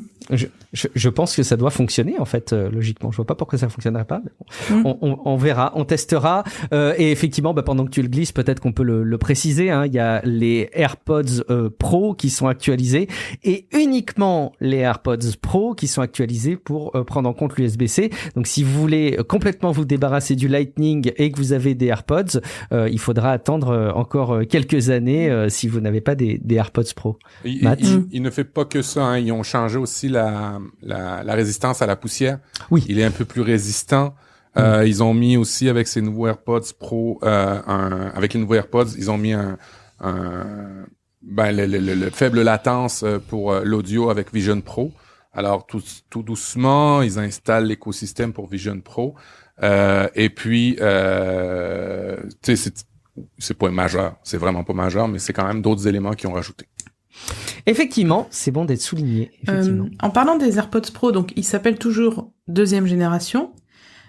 Speaker 1: Je pense que ça doit fonctionner, en fait, logiquement. Je vois pas pourquoi ça fonctionnerait pas. Mais bon. On verra, on testera. Et effectivement, pendant que tu le glisses, peut-être qu'on peut le préciser, hein. Il y a les AirPods Pro qui sont actualisés, et uniquement les AirPods Pro qui sont actualisés pour prendre en compte l'USB-C. Donc, si vous voulez complètement vous débarrasser du Lightning et que vous avez des AirPods, il faudra attendre encore quelques années si vous n'avez pas des AirPods Pro.
Speaker 3: Il ne fait pas que ça, hein. Ils ont changé aussi la résistance à la poussière. Oui. Il est un peu plus résistant. Ils ont mis aussi avec ces nouveaux AirPods Pro, avec les nouveaux AirPods, ils ont mis le faible latence pour l'audio avec Vision Pro. Alors tout doucement, ils installent l'écosystème pour Vision Pro. Et puis, tu sais, c'est pas majeur, c'est vraiment pas majeur, mais c'est quand même d'autres éléments qui ont rajouté.
Speaker 1: Effectivement, c'est bon d'être souligné.
Speaker 2: En parlant des AirPods Pro, donc ils s'appellent toujours deuxième génération,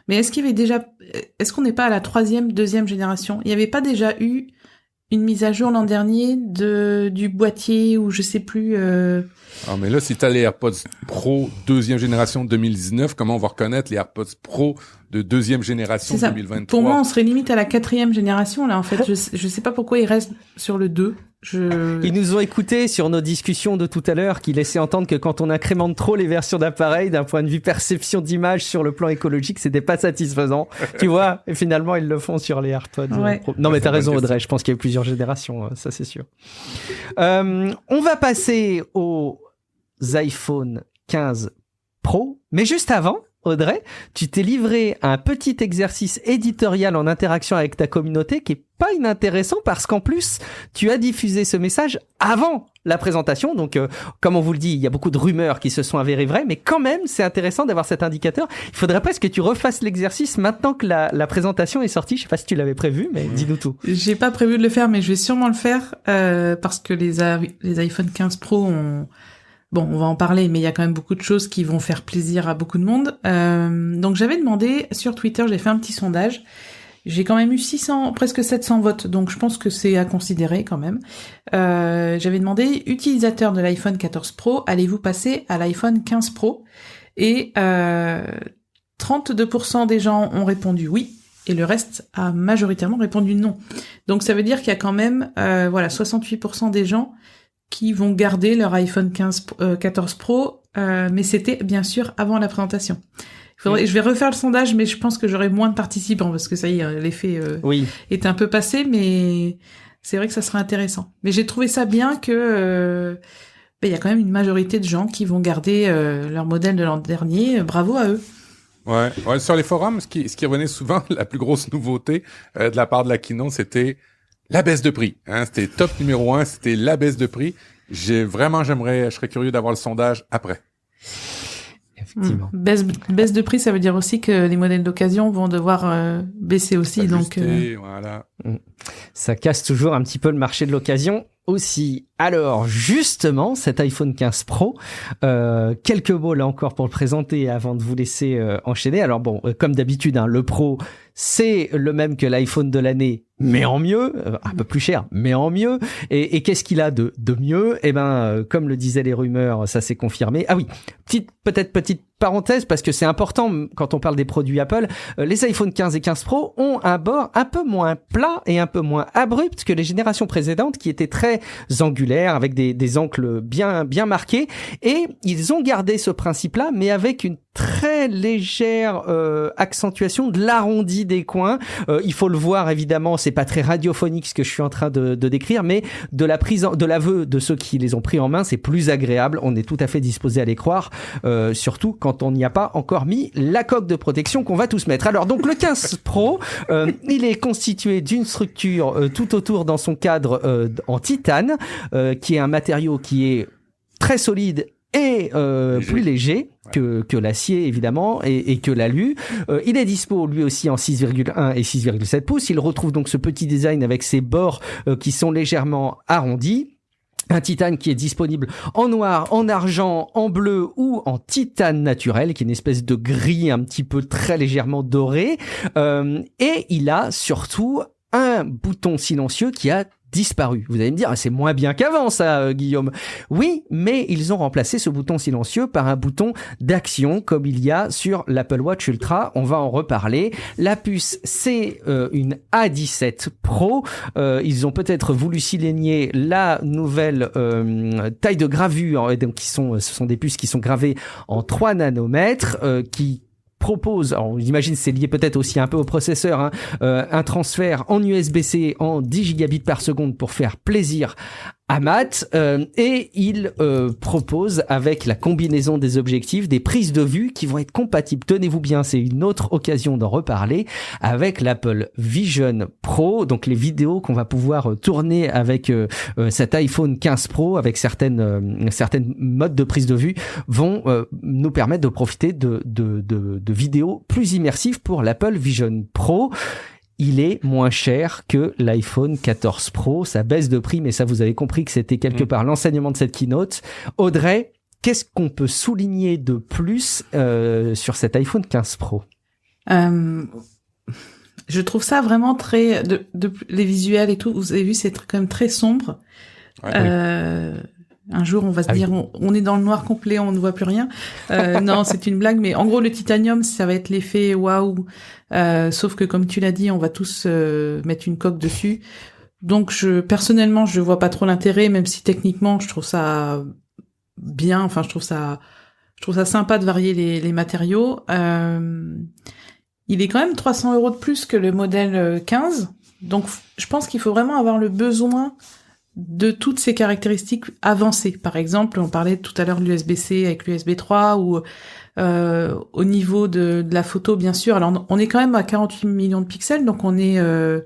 Speaker 2: mais est-ce qu'on n'est pas à la deuxième génération? Il n'y avait pas déjà eu une mise à jour l'an dernier du boîtier ou je sais plus.
Speaker 3: Ah, mais là, si t'as les AirPods Pro deuxième génération 2019, comment on va reconnaître les AirPods Pro de deuxième génération 2023?
Speaker 2: Pour moi, on serait limite à la 4e génération, là, en fait. Je sais pas pourquoi ils restent sur le 2.
Speaker 1: Ils nous ont écoutés sur nos discussions de tout à l'heure qui laissaient entendre que quand on incrémente trop les versions d'appareils, d'un point de vue perception d'image sur le plan écologique, c'était pas satisfaisant. Tu vois? Et finalement, ils le font sur les AirPods Pro. Non, mais t'as raison, Audrey. Je pense qu'il y a eu plusieurs générations. Ça, c'est sûr. On va passer aux iPhone 15 Pro. Mais juste avant, Audrey, tu t'es livré à un petit exercice éditorial en interaction avec ta communauté qui est pas inintéressant parce qu'en plus, tu as diffusé ce message avant la présentation. Donc, comme on vous le dit, il y a beaucoup de rumeurs qui se sont avérées vraies, mais quand même, c'est intéressant d'avoir cet indicateur. Il faudrait presque que tu refasses l'exercice maintenant que la présentation est sortie. Je sais pas si tu l'avais prévu, mais dis-nous tout.
Speaker 2: J'ai pas prévu de le faire, mais je vais sûrement le faire parce que les iPhone 15 Pro ont... Bon, on va en parler, mais il y a quand même beaucoup de choses qui vont faire plaisir à beaucoup de monde. Donc j'avais demandé sur Twitter, j'ai fait un petit sondage. J'ai quand même eu presque 700 votes, donc je pense que c'est à considérer quand même. J'avais demandé, utilisateurs de l'iPhone 14 Pro, allez-vous passer à l'iPhone 15 Pro? Et 32% des gens ont répondu oui, et le reste a majoritairement répondu non. Donc ça veut dire qu'il y a quand même 68% des gens qui vont garder leur iPhone 14 Pro, mais c'était bien sûr avant la présentation. Je vais refaire le sondage, mais je pense que j'aurai moins de participants, parce que ça y est, l'effet est un peu passé, mais c'est vrai que ça serait intéressant. Mais j'ai trouvé ça bien que y a quand même une majorité de gens qui vont garder leur modèle de l'an dernier. Bravo à eux.
Speaker 3: Ouais, sur les forums, ce qui revenait souvent, la plus grosse nouveauté de la part de la keynote, c'était la baisse de prix, hein, c'était top numéro 1, c'était la baisse de prix. Je serais curieux d'avoir le sondage après.
Speaker 1: Effectivement.
Speaker 2: Baisse de prix, ça veut dire aussi que les modèles d'occasion vont devoir baisser aussi.
Speaker 3: Ajuster, voilà.
Speaker 1: Ça casse toujours un petit peu le marché de l'occasion aussi. Alors, justement, cet iPhone 15 Pro, quelques mots là encore pour le présenter avant de vous laisser enchaîner. Alors bon, comme d'habitude, hein, le Pro, c'est le même que l'iPhone de l'année, mais en mieux, un peu plus cher, mais en mieux. Et qu'est-ce qu'il a de mieux? Eh ben, comme le disaient les rumeurs, ça s'est confirmé. Ah oui, petite parenthèse, parce que c'est important quand on parle des produits Apple, les iPhone 15 et 15 Pro ont un bord un peu moins plat et un peu moins abrupt que les générations précédentes qui étaient très angulaires, avec des angles bien marqués. Et ils ont gardé ce principe-là, mais avec une très légère accentuation de l'arrondi des coins. Il faut le voir, évidemment, c'est pas très radiophonique ce que je suis en train de décrire, mais de l'aveu de ceux qui les ont pris en main, c'est plus agréable. On est tout à fait disposé à les croire, surtout quand on n'y a pas encore mis la coque de protection qu'on va tous mettre. Alors donc le 15 Pro, il est constitué d'une structure tout autour dans son cadre en titane, qui est un matériau qui est très solide et plus léger que l'acier évidemment et que l'alu. Il est dispo lui aussi en 6,1 et 6,7 pouces. Il retrouve donc ce petit design avec ses bords qui sont légèrement arrondis. Un titane qui est disponible en noir, en argent, en bleu ou en titane naturel, qui est une espèce de gris un petit peu très légèrement doré. Et il a surtout un bouton silencieux qui a disparu. Vous allez me dire, c'est moins bien qu'avant ça, Guillaume. Oui, mais ils ont remplacé ce bouton silencieux par un bouton d'action comme il y a sur l'Apple Watch Ultra. On va en reparler. La puce, c'est une A17 Pro. Ils ont peut-être voulu souligner la nouvelle taille de gravure. Donc, ce sont des puces qui sont gravées en 3 nanomètres, qui propose, alors j'imagine c'est lié peut-être aussi un peu au processeur, hein, un transfert en USB-C en 10 gigabits par seconde pour faire plaisir à Matt, et il propose avec la combinaison des objectifs des prises de vue qui vont être compatibles, tenez-vous bien, c'est une autre occasion d'en reparler, avec l'Apple Vision Pro, donc les vidéos qu'on va pouvoir tourner avec cet iPhone 15 Pro, avec certaines modes de prise de vue, vont nous permettre de profiter de vidéos plus immersives pour l'Apple Vision Pro. Il est moins cher que l'iPhone 14 Pro. Ça baisse de prix, mais ça, vous avez compris que c'était quelque part l'enseignement de cette keynote. Audrey, qu'est-ce qu'on peut souligner de plus sur cet iPhone 15 Pro ?
Speaker 2: je trouve ça vraiment très les visuels et tout. Vous avez vu, c'est quand même très sombre.
Speaker 3: Ouais,
Speaker 2: Un jour, on va se dire, on est dans le noir complet, on ne voit plus rien. Non, c'est une blague, mais en gros, le titanium, ça va être l'effet waouh. Sauf que, comme tu l'as dit, on va tous mettre une coque dessus. Donc, personnellement, je vois pas trop l'intérêt, même si techniquement, je trouve ça bien. Enfin, je trouve ça sympa de varier les matériaux. Il est quand même 300 € de plus que le modèle 15. Donc, je pense qu'il faut vraiment avoir le besoin de toutes ces caractéristiques avancées. Par exemple, on parlait tout à l'heure de l'USB-C avec l'USB 3 ou au niveau de la photo, bien sûr. Alors, on est quand même à 48 millions de pixels, donc on est un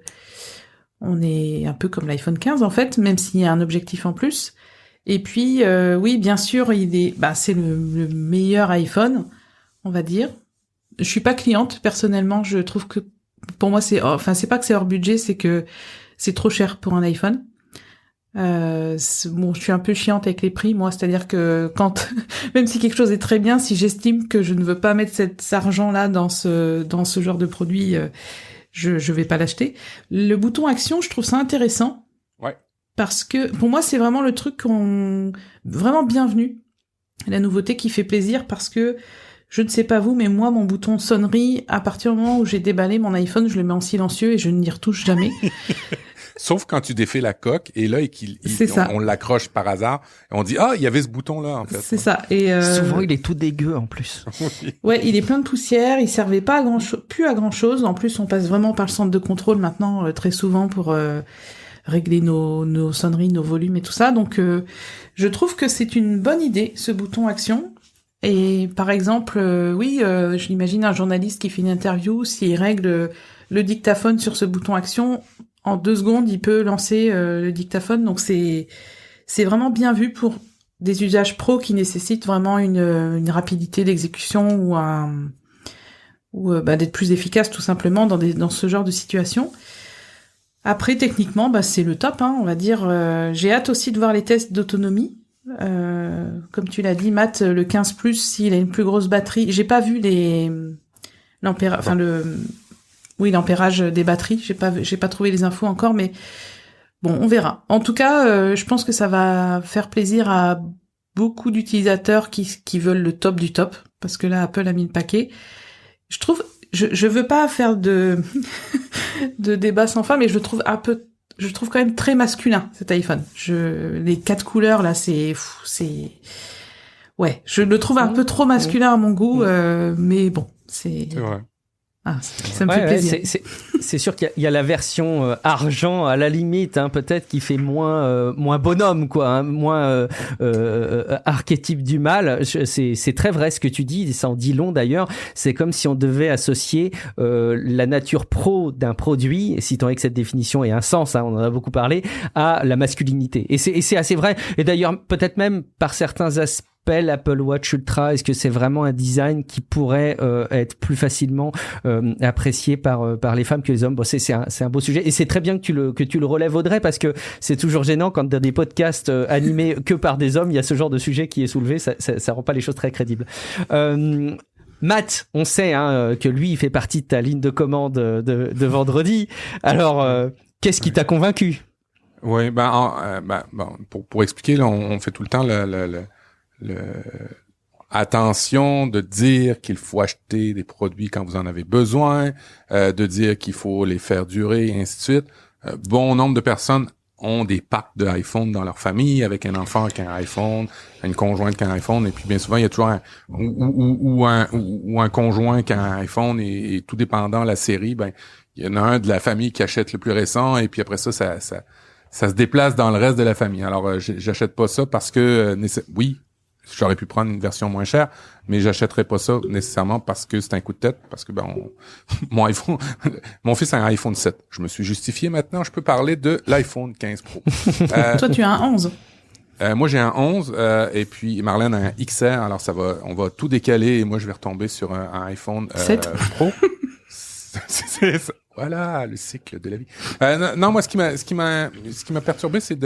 Speaker 2: peu comme l'iPhone 15 en fait, même s'il y a un objectif en plus. Et puis, oui, bien sûr, c'est le meilleur iPhone, on va dire. Je suis pas cliente, personnellement. Je trouve que, pour moi, c'est pas que c'est hors budget, c'est que c'est trop cher pour un iPhone. Je suis un peu chiante avec les prix, moi. C'est-à-dire que même si quelque chose est très bien, si j'estime que je ne veux pas mettre cet argent-là dans ce genre de produit, je vais pas l'acheter. Le bouton action, je trouve ça intéressant.
Speaker 3: Ouais.
Speaker 2: Parce que, pour moi, c'est vraiment le truc vraiment bienvenu. La nouveauté qui fait plaisir parce que, je ne sais pas vous, mais moi, mon bouton sonnerie, à partir du moment où j'ai déballé mon iPhone, je le mets en silencieux et je n'y retouche jamais.
Speaker 3: Sauf quand tu défais la coque et là, on l'accroche par hasard et on dit, il y avait ce bouton-là, en fait.
Speaker 2: C'est ça. Et
Speaker 1: souvent, il est tout dégueu, en plus.
Speaker 2: Ouais, il est plein de poussière, il servait pas plus à grand-chose. En plus, on passe vraiment par le centre de contrôle maintenant, très souvent pour régler nos sonneries, nos volumes et tout ça. Donc, je trouve que c'est une bonne idée, ce bouton action. Et par exemple, je l'imagine un journaliste qui fait une interview, s'il règle le dictaphone sur ce bouton action, en 2 secondes, il peut lancer le dictaphone. Donc c'est vraiment bien vu pour des usages pro qui nécessitent vraiment une rapidité d'exécution ou d'être plus efficace tout simplement dans ce genre de situation. Après, techniquement, c'est le top, hein, on va dire. J'ai hâte aussi de voir les tests d'autonomie. Comme tu l'as dit, Matt, le 15 Plus, s'il a une plus grosse batterie, j'ai pas vu l'ampérage des batteries, j'ai pas trouvé les infos encore, mais bon, on verra. En tout cas, je pense que ça va faire plaisir à beaucoup d'utilisateurs qui veulent le top du top, parce que là, Apple a mis le paquet. Je veux pas faire de débat sans fin, mais je le trouve quand même très masculin, cet iPhone. Les 4 couleurs, là, ouais, je le trouve un peu trop masculin à mon goût, mais bon, c'est vrai. Ça me fait plaisir.
Speaker 1: C'est sûr qu'il y a la version argent à la limite, hein, peut-être qui fait moins bonhomme, quoi, hein, moins archétype du mal. C'est très vrai ce que tu dis, ça en dit long d'ailleurs. C'est comme si on devait associer la nature pro d'un produit, si tant est que cette définition ait un sens, hein, on en a beaucoup parlé, à la masculinité. Et c'est assez vrai. Et d'ailleurs, peut-être même par certains aspects, l'Apple Watch Ultra, est-ce que c'est vraiment un design qui pourrait être plus facilement apprécié par les femmes que les hommes? Bon, c'est un beau sujet et c'est très bien que tu le relèves, Audrey, parce que c'est toujours gênant quand dans des podcasts animés que par des hommes, il y a ce genre de sujet qui est soulevé, ça rend pas les choses très crédibles. Matt, on sait que lui, il fait partie de ta ligne de commande de vendredi. Alors, qu'est-ce qui t'a convaincu?
Speaker 3: Oui, pour expliquer, là, on fait tout le temps attention de dire qu'il faut acheter des produits quand vous en avez besoin, de dire qu'il faut les faire durer, et ainsi de suite. Bon nombre de personnes ont des packs de iPhone dans leur famille, avec un enfant qui a un iPhone, une conjointe qui a un iPhone, et puis bien souvent il y a toujours un conjoint qui a un iPhone, et tout dépendant de la série, il y en a un de la famille qui achète le plus récent, et puis après ça se déplace dans le reste de la famille. Alors j'achète pas ça parce que oui, j'aurais pu prendre une version moins chère, mais j'achèterais pas ça nécessairement parce que c'est un coup de tête, parce que mon fils a un iPhone 7. Je me suis justifié maintenant, je peux parler de l'iPhone 15 Pro.
Speaker 2: Toi, tu as un 11.
Speaker 3: Moi, j'ai un 11, et puis Marlène a un XR, alors on va tout décaler, et moi, je vais retomber sur un iPhone
Speaker 2: 7
Speaker 3: Pro. C'est ça. Voilà, le cycle de la vie. Non, moi, ce qui m'a perturbé, c'est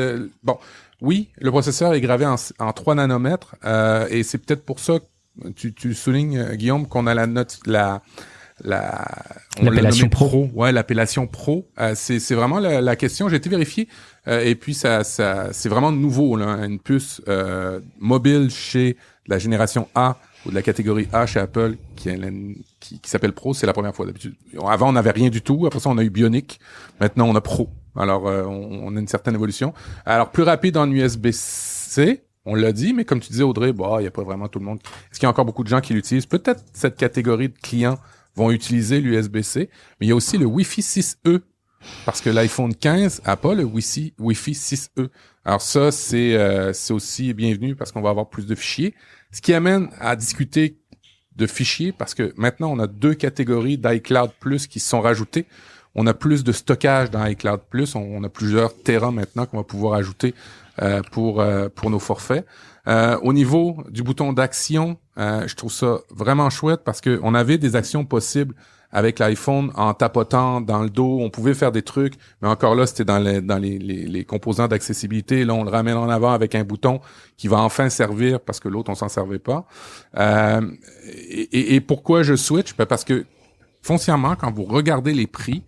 Speaker 3: oui, le processeur est gravé en 3 nanomètres, et c'est peut-être pour ça, tu soulignes, Guillaume, qu'on a
Speaker 1: L'appellation
Speaker 3: nommé Pro. Ouais, l'appellation Pro. C'est vraiment la question. J'ai été vérifié. Et puis ça c'est vraiment nouveau, là, une puce mobile chez la génération A ou de la catégorie A chez Apple qui s'appelle Pro. C'est la première fois d'habitude. Avant, on n'avait rien du tout. Après ça, on a eu Bionic. Maintenant, on a Pro. Alors, on a une certaine évolution. Alors, plus rapide en USB-C. On l'a dit, mais comme tu disais, Audrey, il y a pas vraiment tout le monde. Est-ce qu'il y a encore beaucoup de gens qui l'utilisent? Peut-être cette catégorie de clients vont utiliser l'USB-C, mais il y a aussi le Wi-Fi 6E, parce que l'iPhone 15 a pas le Wi-Fi 6E. Alors ça, c'est aussi bienvenu parce qu'on va avoir plus de fichiers. Ce qui amène à discuter de fichiers, parce que maintenant, on a 2 catégories d'iCloud Plus qui se sont rajoutées. On a plus de stockage dans iCloud Plus. On a plusieurs terras maintenant qu'on va pouvoir ajouter pour nos forfaits. Au niveau du bouton d'action, je trouve ça vraiment chouette parce que on avait des actions possibles avec l'iPhone en tapotant dans le dos. On pouvait faire des trucs, mais encore là, c'était dans les composants d'accessibilité. Là, on le ramène en avant avec un bouton qui va enfin servir parce que l'autre, on s'en servait pas. Et pourquoi je switch? Parce que foncièrement, quand vous regardez les prix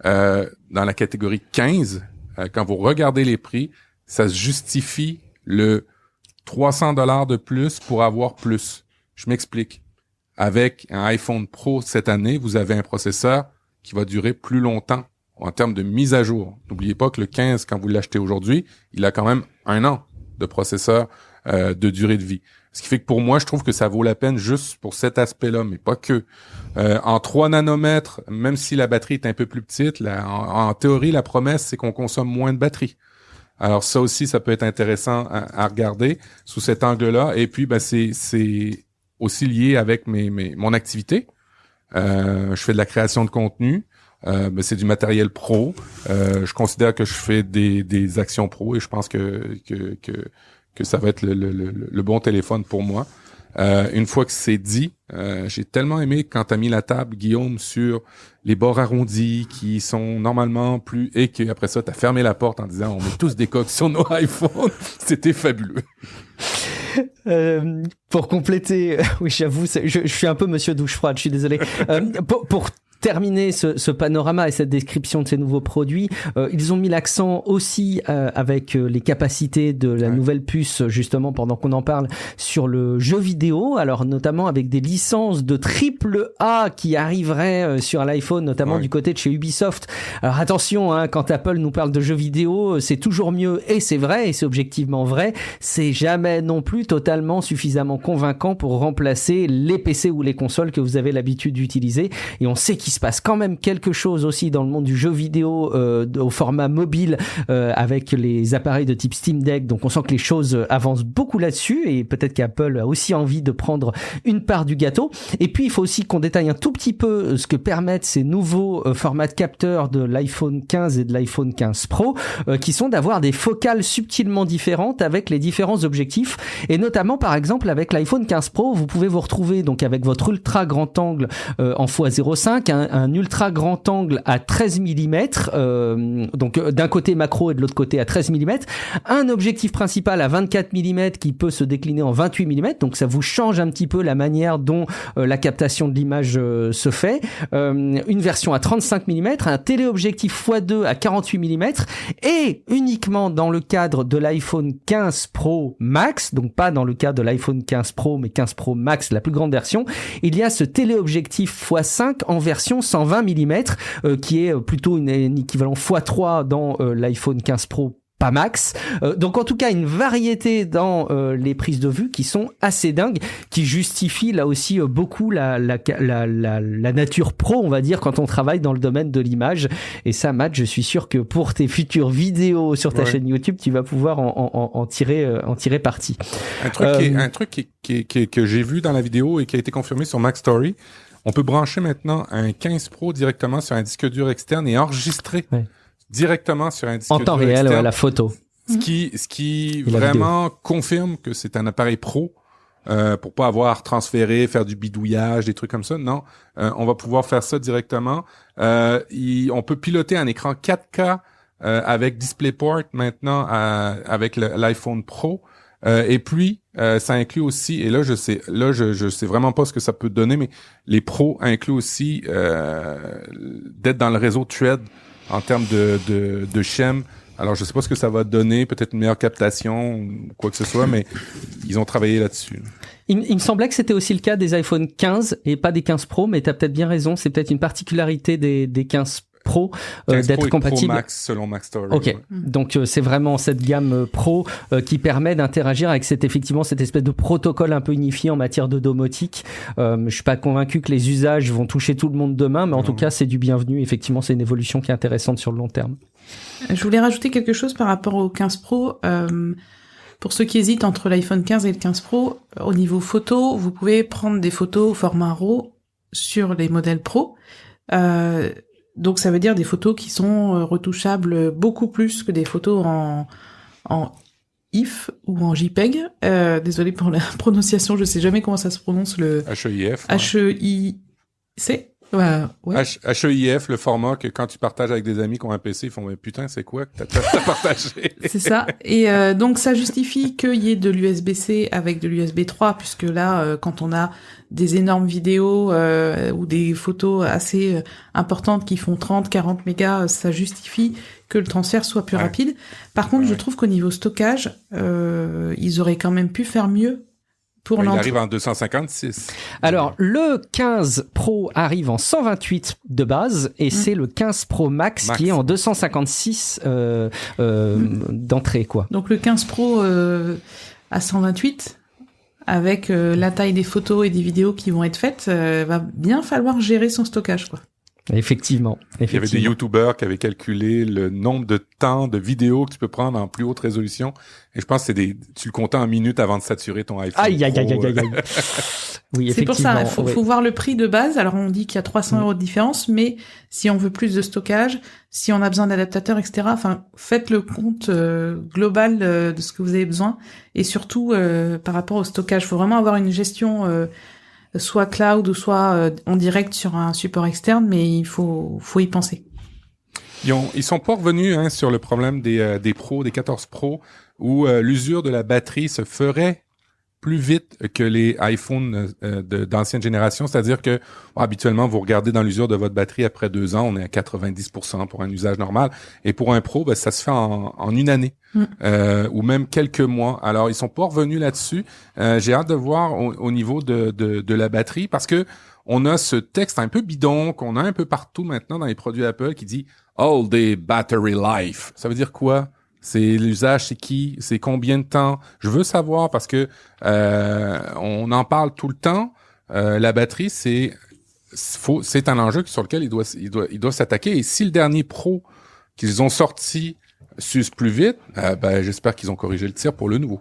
Speaker 3: dans la catégorie 15, quand vous regardez les prix, ça se justifie le $300 de plus pour avoir plus. Je m'explique. Avec un iPhone Pro cette année, vous avez un processeur qui va durer plus longtemps en termes de mise à jour. N'oubliez pas que le 15, quand vous l'achetez aujourd'hui, il a quand même 1 an de processeur de durée de vie. Ce qui fait que pour moi, je trouve que ça vaut la peine juste pour cet aspect-là, mais pas que. En 3 nanomètres, même si la batterie est un peu plus petite, en théorie, la promesse, c'est qu'on consomme moins de batterie. Alors ça aussi, ça peut être intéressant à regarder sous cet angle-là. Et puis, c'est aussi lié avec mon activité. Je fais de la création de contenu. C'est du matériel pro. Je considère que je fais des actions pro et je pense que ça va être le bon téléphone pour moi. Une fois que c'est dit, j'ai tellement aimé quand t'as mis la table, Guillaume, sur les bords arrondis qui sont normalement plus... Et qu'après ça, t'as fermé la porte en disant « On met tous des coques sur nos iPhones ». C'était fabuleux.
Speaker 1: Pour compléter, oui, j'avoue, je suis un peu monsieur douche froide, je suis désolé. Pour terminer ce panorama et cette description de ces nouveaux produits, ils ont mis l'accent aussi avec les capacités de la nouvelle puce, justement, pendant qu'on en parle, sur le jeu vidéo, alors notamment avec des licences de AAA qui arriveraient sur l'iPhone, notamment du côté de chez Ubisoft. Alors attention, quand Apple nous parle de jeux vidéo, c'est toujours mieux, et c'est vrai, et c'est objectivement vrai, c'est jamais non plus totalement suffisamment convaincant pour remplacer les PC ou les consoles que vous avez l'habitude d'utiliser, et on sait qu'il se passe quand même quelque chose aussi dans le monde du jeu vidéo au format mobile avec les appareils de type Steam Deck, donc on sent que les choses avancent beaucoup là-dessus et peut-être qu'Apple a aussi envie de prendre une part du gâteau. Et puis il faut aussi qu'on détaille un tout petit peu ce que permettent ces nouveaux formats de capteurs de l'iPhone 15 et de l'iPhone 15 Pro qui sont d'avoir des focales subtilement différentes avec les différents objectifs, et notamment par exemple avec l'iPhone 15 Pro, vous pouvez vous retrouver donc avec votre ultra grand angle en x.05, un ultra grand angle à 13 mm, donc d'un côté macro et de l'autre côté à 13 mm, un objectif principal à 24 mm qui peut se décliner en 28 mm, donc ça vous change un petit peu la manière dont la captation de l'image se fait, une version à 35 mm, un téléobjectif x2 à 48 mm, et uniquement dans le cadre de l'iPhone 15 Pro Max, donc pas dans le cadre de l'iPhone 15 Pro mais 15 Pro Max, la plus grande version, il y a ce téléobjectif x5 en version 120 mm qui est plutôt un équivalent x3 dans l'iPhone 15 Pro pas max. Donc en tout cas une variété dans les prises de vue qui sont assez dingues, qui justifient là aussi beaucoup la nature pro, on va dire, quand on travaille dans le domaine de l'image. Et ça, Matt, je suis sûr que pour tes futures vidéos sur ta chaîne YouTube, tu vas pouvoir en tirer parti.
Speaker 3: Un truc que j'ai vu dans la vidéo et qui a été confirmé sur Mac Story, on peut brancher maintenant un 15 Pro directement sur un disque dur externe et enregistrer directement sur un disque dur externe. En temps réel,
Speaker 1: la photo.
Speaker 3: Ce qui vraiment confirme que c'est un appareil pro, pour pas avoir transféré, faire du bidouillage, des trucs comme ça. Non, on va pouvoir faire ça directement. On peut piloter un écran 4K avec DisplayPort maintenant avec l'iPhone Pro. Et puis, ça inclut aussi, et là, je sais vraiment pas ce que ça peut donner, mais les pros incluent aussi d'être dans le réseau Thread en termes de Shem. Alors, je sais pas ce que ça va donner, peut-être une meilleure captation ou quoi que ce soit, mais ils ont travaillé là-dessus.
Speaker 1: Il me semblait que c'était aussi le cas des iPhone 15 et pas des 15 Pro, mais tu as peut-être bien raison, c'est peut-être une particularité des 15 Pro
Speaker 3: 15
Speaker 1: d'être
Speaker 3: Pro et
Speaker 1: compatible.
Speaker 3: Pro Max selon Macstory.
Speaker 1: Ok,
Speaker 3: Ouais.
Speaker 1: donc c'est vraiment cette gamme Pro qui permet d'interagir avec cette espèce de protocole un peu unifié en matière de domotique. Je suis pas convaincu que les usages vont toucher tout le monde demain, mais en tout cas c'est du bienvenu. Effectivement, c'est une évolution qui est intéressante sur le long terme.
Speaker 2: Je voulais rajouter quelque chose par rapport au 15 Pro. Pour ceux qui hésitent entre l'iPhone 15 et le 15 Pro, au niveau photo, vous pouvez prendre des photos au format RAW sur les modèles Pro. Donc ça veut dire des photos qui sont retouchables beaucoup plus que des photos en IF ou en JPEG. Désolé pour la prononciation, je sais jamais comment ça se prononce le
Speaker 3: HEIF.
Speaker 2: HEIC. Ouais.
Speaker 3: HEIF, le format que quand tu partages avec des amis qui ont un PC, ils font mais putain, c'est quoi que t'as partagé?
Speaker 2: C'est ça. Et donc ça justifie qu'il y ait de l'USB-C avec de l'USB 3, puisque là, quand on a des énormes vidéos ou des photos assez importantes qui font 30-40 mégas, ça justifie que le transfert soit plus rapide. Par contre, je trouve qu'au niveau stockage, ils auraient quand même pu faire mieux.
Speaker 3: Il arrive en 256.
Speaker 1: Alors, le 15 Pro arrive en 128 de base et c'est le 15 Pro Max qui est en 256 d'entrée, quoi.
Speaker 2: Donc, le 15 Pro à 128, avec la taille des photos et des vidéos qui vont être faites, va bien falloir gérer son stockage, quoi.
Speaker 1: Effectivement.
Speaker 3: Il y avait des YouTubers qui avaient calculé le nombre de temps de vidéos que tu peux prendre en plus haute résolution. Et je pense que tu le comptais en minutes avant de saturer ton iPhone.
Speaker 1: Aïe. Oui, effectivement.
Speaker 2: C'est pour ça, faut voir le prix de base. Alors, on dit qu'il y a 300 € de différence, mais si on veut plus de stockage, si on a besoin d'adaptateurs, etc., enfin, faites le compte global de ce que vous avez besoin. Et surtout, par rapport au stockage, faut vraiment avoir une gestion soit cloud ou soit en direct sur un support externe, mais il faut y penser.
Speaker 3: Ils sont pas revenus sur le problème des Pro, des 14 Pro, où l'usure de la batterie se ferait plus vite que les iPhones d'ancienne génération, c'est-à-dire que habituellement vous regardez dans l'usure de votre batterie après 2 ans, on est à 90% pour un usage normal, et pour un Pro, ça se fait en une année ou même quelques mois. Alors ils sont pas revenus là-dessus. J'ai hâte de voir au niveau de la batterie, parce que on a ce texte un peu bidon qu'on a un peu partout maintenant dans les produits Apple qui dit all day battery life. Ça veut dire quoi? C'est l'usage, c'est qui, c'est combien de temps. Je veux savoir parce que on en parle tout le temps. La batterie, c'est un enjeu sur lequel il doit s'attaquer. Et si le dernier Pro qu'ils ont sorti s'use plus vite, j'espère qu'ils ont corrigé le tir pour le nouveau.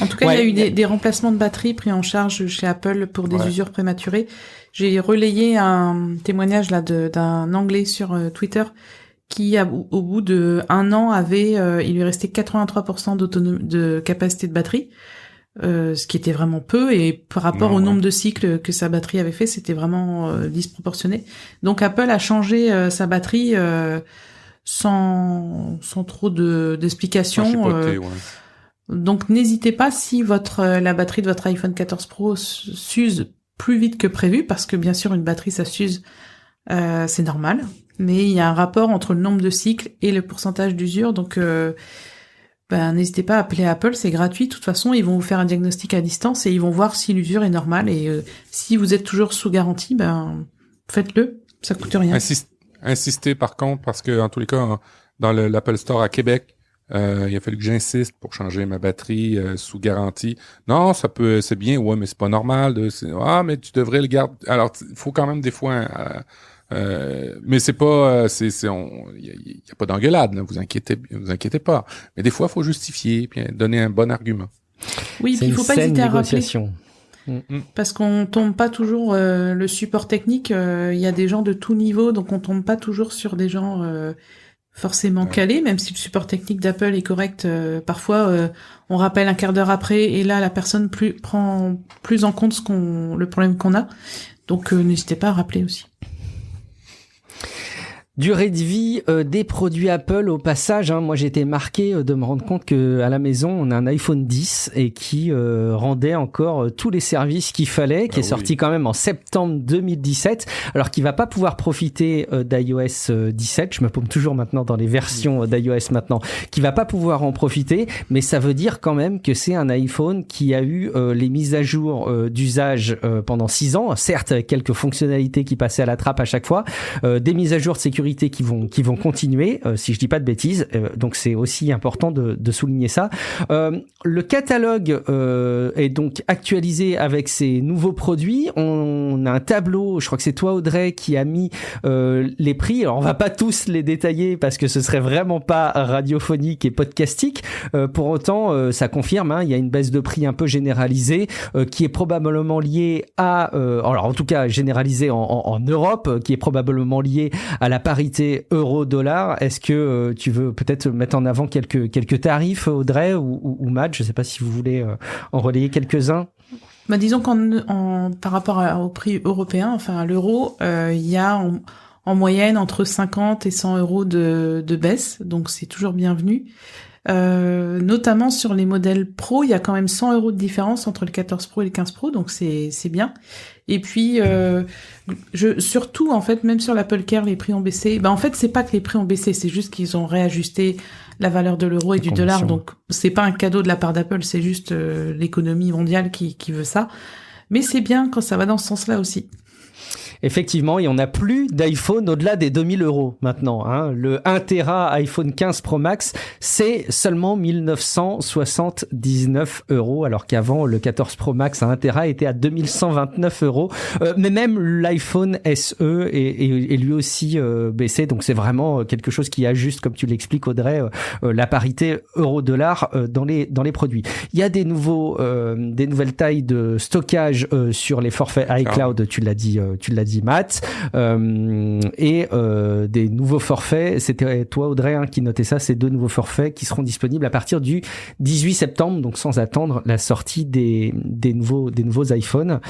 Speaker 2: En tout cas, il y a eu des remplacements de batterie pris en charge chez Apple pour des usures prématurées. J'ai relayé un témoignage là d'un Anglais sur Twitter qui, au bout de 1 an, il lui restait 83% de capacité de batterie, ce qui était vraiment peu, et par rapport au nombre de cycles que sa batterie avait fait, c'était vraiment disproportionné. Donc Apple a changé sa batterie sans trop d'explications. Donc n'hésitez pas, si la batterie de votre iPhone 14 Pro s'use plus vite que prévu, parce que bien sûr une batterie ça s'use, c'est normal, mais il y a un rapport entre le nombre de cycles et le pourcentage d'usure, donc n'hésitez pas à appeler Apple, c'est gratuit, de toute façon ils vont vous faire un diagnostic à distance et ils vont voir si l'usure est normale, et si vous êtes toujours sous garantie, faites-le, ça coûte rien.
Speaker 3: Insistez par contre, parce que en tous les cas dans l'Apple Store à Québec, il a fallu que j'insiste pour changer ma batterie sous garantie. Non, c'est bien, mais c'est pas normal. Mais tu devrais le garder. Alors, il faut quand même des fois. Mais c'est pas, il y a pas d'engueulade. Là, vous inquiétez pas. Mais des fois, il faut justifier, puis donner un bon argument.
Speaker 2: Oui, puis il faut pas hésiter à rappeler. Parce qu'on tombe pas toujours le support technique. Il y a des gens de tout niveau, donc on tombe pas toujours sur des gens forcément calé, même si le support technique d'Apple est correct. Parfois, on rappelle un quart d'heure après, et là, la personne prend plus en compte le problème qu'on a. Donc, n'hésitez pas à rappeler aussi.
Speaker 1: Durée de vie des produits Apple au passage, hein. Moi j'ai été marqué de me rendre compte que à la maison on a un iPhone 10 et qui rendait encore tous les services qu'il fallait, qui est sorti quand même en septembre 2017, alors qu'il va pas pouvoir profiter d'iOS 17. Je me paume toujours maintenant dans les versions d'iOS maintenant, qui va pas pouvoir en profiter, mais ça veut dire quand même que c'est un iPhone qui a eu les mises à jour d'usage pendant 6 ans, certes avec quelques fonctionnalités qui passaient à la trappe à chaque fois, des mises à jour de sécurité qui vont continuer, si je dis pas de bêtises, donc c'est aussi important de souligner ça. Le catalogue est donc actualisé avec ces nouveaux produits. On a un tableau, je crois que c'est toi Audrey qui a mis les prix. Alors on va pas tous les détailler parce que ce serait vraiment pas radiophonique et podcastique. Pour autant, ça confirme, hein, il y a une baisse de prix un peu généralisée qui est probablement liée à, alors en tout cas généralisée en Europe, qui est probablement liée à la parité euro-dollar. Est-ce que tu veux peut-être mettre en avant quelques tarifs, Audrey ou Matt? Je ne sais pas si vous voulez en relayer quelques-uns.
Speaker 2: Bah, disons par rapport au prix européen, enfin à l'euro, il y a en moyenne entre 50 et 100 euros de baisse, donc c'est toujours bienvenu. Notamment sur les modèles Pro, il y a quand même 100 euros de différence entre le 14 Pro et le 15 Pro, donc c'est bien. Et puis surtout en fait, même sur l'Apple Care, les prix ont baissé. En fait, c'est pas que les prix ont baissé, c'est juste qu'ils ont réajusté la valeur de l'euro et du dollar. Donc c'est pas un cadeau de la part d'Apple, c'est juste l'économie mondiale qui veut ça. Mais c'est bien quand ça va dans ce sens-là aussi.
Speaker 1: Effectivement, et on n'a plus d'iPhone au-delà des 2000 euros maintenant, hein. Le 1 Tera iPhone 15 Pro Max, c'est seulement 1979 euros, alors qu'avant, le 14 Pro Max à 1 Tera était à 2129 euros. Mais même l'iPhone SE est lui aussi baissé, donc c'est vraiment quelque chose qui ajuste, comme tu l'expliques Audrey, la parité euro-dollar dans les produits. Il y a des nouvelles tailles de stockage sur les forfaits iCloud, tu l'as dit Matt, et des nouveaux forfaits. C'était toi Audrey qui notait ça, ces 2 nouveaux forfaits qui seront disponibles à partir du 18 septembre, donc sans attendre la sortie des nouveaux iPhones.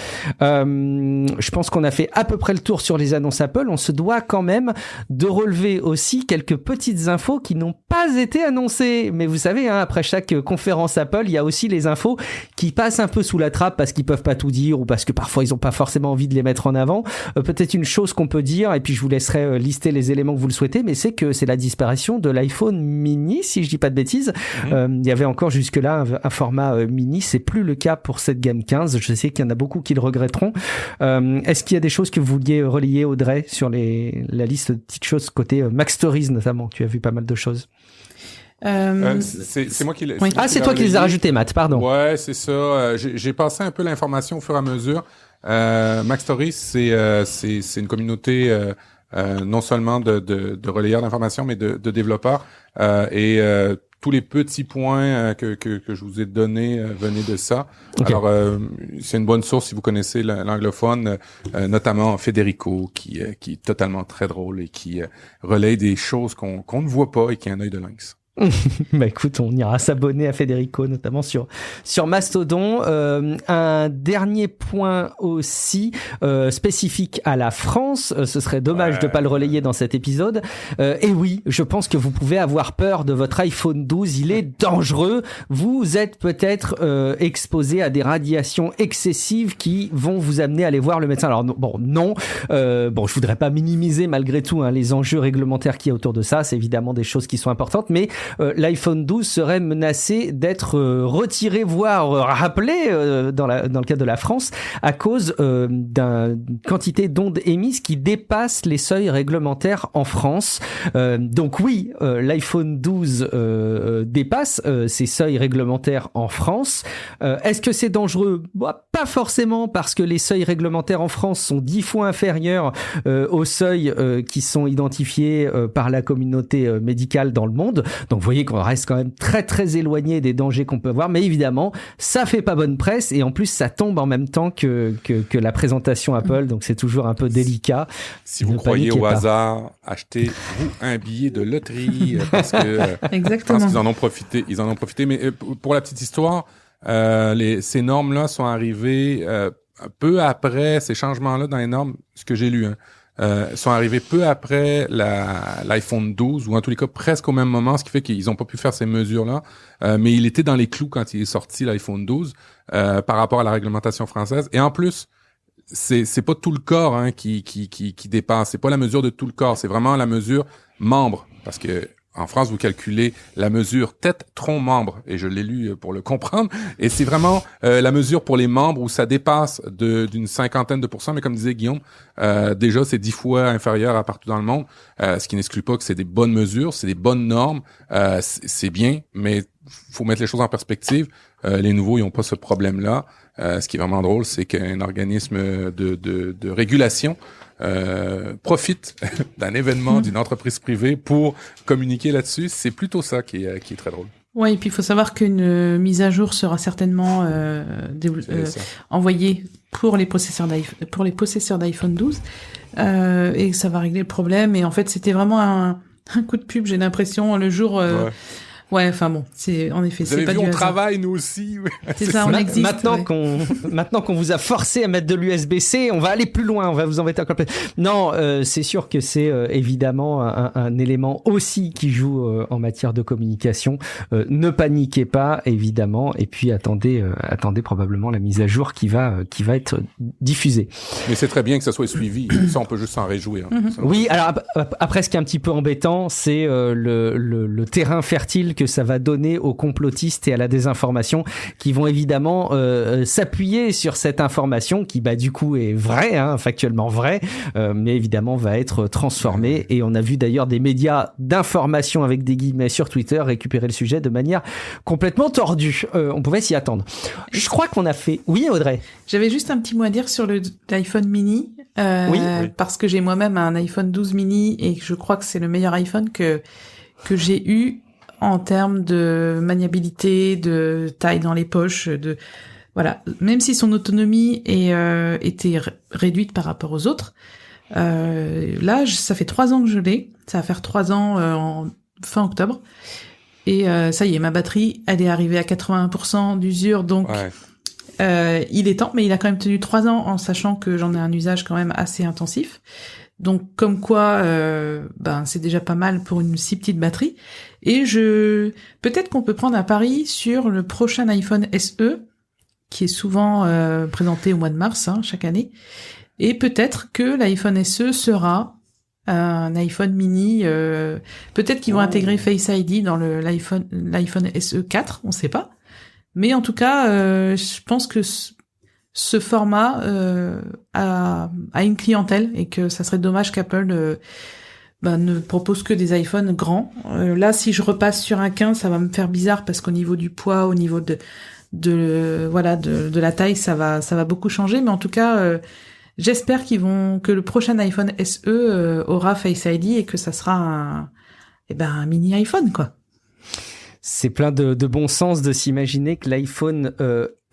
Speaker 1: Je pense qu'on a fait à peu près le tour sur les annonces Apple. On se doit quand même de relever aussi quelques petites infos qui n'ont pas été annoncées, mais vous savez, hein, après chaque conférence Apple, il y a aussi les infos qui passent un peu sous la trappe parce qu'ils peuvent pas tout dire ou parce que parfois ils ont pas forcément envie de les mettre en avant. Peut-être une chose qu'on peut dire, et puis je vous laisserai lister les éléments que vous le souhaitez, mais c'est que c'est la disparition de l'iPhone mini, si je dis pas de bêtises. Il y avait encore jusque-là un format mini, c'est plus le cas pour cette gamme 15. Je sais qu'il y en a beaucoup qui le regretteront. Est-ce qu'il y a des choses que vous vouliez relayer, Audrey, sur la liste de petites choses côté Mac Stories notamment? Tu as vu pas mal de choses.
Speaker 3: C'est moi qui l'ai.
Speaker 2: Oui.
Speaker 1: C'est toi qui les as rajoutés, Matt, pardon.
Speaker 3: Ouais, c'est ça. J'ai passé un peu l'information au fur et à mesure. Mac Stories, c'est une communauté non seulement de relayeurs d'informations, mais de développeurs. Et tous les petits points que je vous ai donnés venaient de ça. Okay. Alors, c'est une bonne source si vous connaissez l'anglophone, notamment Federico, qui est totalement très drôle et qui relaye des choses qu'on ne voit pas et qui a un œil de lynx.
Speaker 1: Bah écoute, on ira s'abonner à Federico, notamment sur Mastodon. Un dernier point aussi spécifique à la France. Ce serait dommage de pas le relayer dans cet épisode. Et oui, je pense que vous pouvez avoir peur de votre iPhone 12. Il est dangereux. Vous êtes peut-être exposé à des radiations excessives qui vont vous amener à aller voir le médecin. Alors non. Je voudrais pas minimiser malgré tout les enjeux réglementaires qu'il y a autour de ça. C'est évidemment des choses qui sont importantes, mais l'iPhone 12 serait menacé d'être retiré, voire rappelé dans le cas de la France à cause d'une quantité d'ondes émises qui dépasse les seuils réglementaires en France. Donc oui, l'iPhone 12 dépasse ces seuils réglementaires en France. Est-ce que c'est dangereux? Pas forcément, parce que les seuils réglementaires en France sont 10 fois inférieurs aux seuils qui sont identifiés par la communauté médicale dans le monde. Donc vous voyez qu'on reste quand même très très éloigné des dangers qu'on peut avoir, mais évidemment ça fait pas bonne presse et en plus ça tombe en même temps que la présentation Apple, donc c'est toujours un peu délicat.
Speaker 3: Si vous croyez au hasard, achetez-vous un billet de loterie parce que
Speaker 2: exactement.
Speaker 3: Je pense qu'ils en ont profité. Mais pour la petite histoire, ces normes-là sont arrivées peu après ces changements-là dans les normes, ce que j'ai lu. sont arrivés peu après l'iPhone 12, ou en tous les cas presque au même moment, ce qui fait qu'ils n'ont pas pu faire ces mesures-là. Mais il était dans les clous quand il est sorti, l'iPhone 12, par rapport à la réglementation française. Et en plus, c'est pas tout le corps qui dépasse. C'est pas la mesure de tout le corps, c'est vraiment la mesure membre. Parce que en France, vous calculez la mesure tête-tronc-membre, et je l'ai lu pour le comprendre, et c'est vraiment la mesure pour les membres où ça dépasse d'une 50aine de %, mais comme disait Guillaume, déjà c'est 10 fois inférieur à partout dans le monde, ce qui n'exclut pas que c'est des bonnes mesures, c'est des bonnes normes, c'est bien, mais faut mettre les choses en perspective. Les nouveaux, ils n'ont pas ce problème-là. Ce qui est vraiment drôle, c'est qu'un organisme de régulation profite d'un événement d'une entreprise privée pour communiquer là-dessus. C'est plutôt ça qui est très drôle.
Speaker 2: Ouais, et puis il faut savoir qu'une mise à jour sera certainement envoyée pour les possesseurs d'iPhone 12 et ça va régler le problème. Et en fait, c'était vraiment un coup de pub, j'ai l'impression, le jour... Ouais, enfin bon, c'est en effet, c'est pas du hasard. Vous avez vu, on
Speaker 3: travaille nous aussi.
Speaker 2: C'est ça, on existe.
Speaker 1: Maintenant qu'on vous a forcé à mettre de l'USB-C, on va aller plus loin, on va vous embêter encore plus. Non, c'est sûr que c'est évidemment un élément aussi qui joue en matière de communication. Ne paniquez pas, évidemment, et puis attendez probablement la mise à jour qui va être diffusée.
Speaker 3: Mais c'est très bien que ça soit suivi. Ça, on peut juste s'en réjouir.
Speaker 1: Oui, alors après, ce qui est un petit peu embêtant, c'est le terrain fertile que ça va donner aux complotistes et à la désinformation qui vont évidemment s'appuyer sur cette information qui du coup est vraie, factuellement vraie, mais évidemment va être transformée. Et on a vu d'ailleurs des médias d'information avec des guillemets sur Twitter récupérer le sujet de manière complètement tordue. On pouvait s'y attendre. Je crois qu'on a fait... Oui, Audrey?
Speaker 2: J'avais juste un petit mot à dire sur l'iPhone mini, oui. Parce que j'ai moi-même un iPhone 12 mini et je crois que c'est le meilleur iPhone que j'ai eu en termes de maniabilité, de taille dans les poches, voilà. Même si son autonomie était réduite par rapport aux autres, là, ça fait 3 ans que je l'ai. Ça va faire 3 ans en fin octobre. Et ça y est, ma batterie, elle est arrivée à 81% d'usure, donc il est temps. Mais il a quand même tenu 3 ans en sachant que j'en ai un usage quand même assez intensif. Donc comme quoi, c'est déjà pas mal pour une si petite batterie. Et peut-être qu'on peut prendre un pari sur le prochain iPhone SE, qui est souvent présenté au mois de mars, chaque année. Et peut-être que l'iPhone SE sera un iPhone mini. Peut-être qu'ils vont intégrer Face ID dans l'iPhone SE 4, on sait pas. Mais en tout cas, je pense que ce format a une clientèle et que ça serait dommage qu'Apple ne propose que des iPhones grands. Là, si je repasse sur un 15, ça va me faire bizarre parce qu'au niveau du poids, au niveau de la taille, ça va beaucoup changer. Mais en tout cas, j'espère que le prochain iPhone SE aura Face ID et que ça sera un mini iPhone, quoi.
Speaker 1: C'est plein de bon sens de s'imaginer que l'iPhone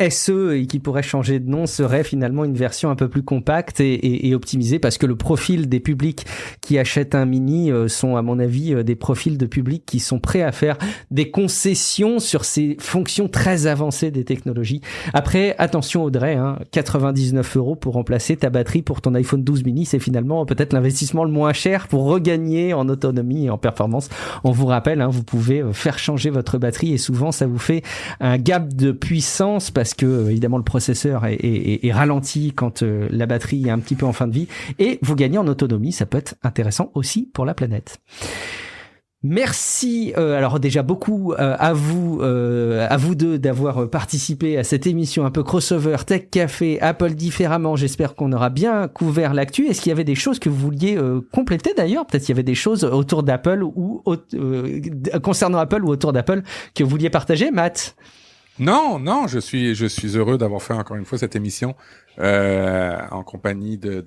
Speaker 1: SE et qui pourrait changer de nom serait finalement une version un peu plus compacte et optimisée, parce que le profil des publics qui achètent un mini sont à mon avis des profils de publics qui sont prêts à faire des concessions sur ces fonctions très avancées des technologies. Après, attention Audrey, 99 € pour remplacer ta batterie pour ton iPhone 12 mini, c'est finalement peut-être l'investissement le moins cher pour regagner en autonomie et en performance. On vous rappelle, vous pouvez faire changer votre batterie et souvent ça vous fait un gap de puissance parce que évidemment le processeur est ralenti quand la batterie est un petit peu en fin de vie, et vous gagnez en autonomie. Ça peut être intéressant aussi pour la planète. Merci alors déjà beaucoup à vous deux d'avoir participé à cette émission un peu crossover Tech Café Apple différemment. J'espère qu'on aura bien couvert l'actu. Est-ce qu'il y avait des choses que vous vouliez compléter d'ailleurs? Peut-être qu'il y avait des choses autour d'Apple ou concernant Apple ou autour d'Apple que vous vouliez partager, Matt?
Speaker 3: Non, je suis heureux d'avoir fait encore une fois cette émission en compagnie de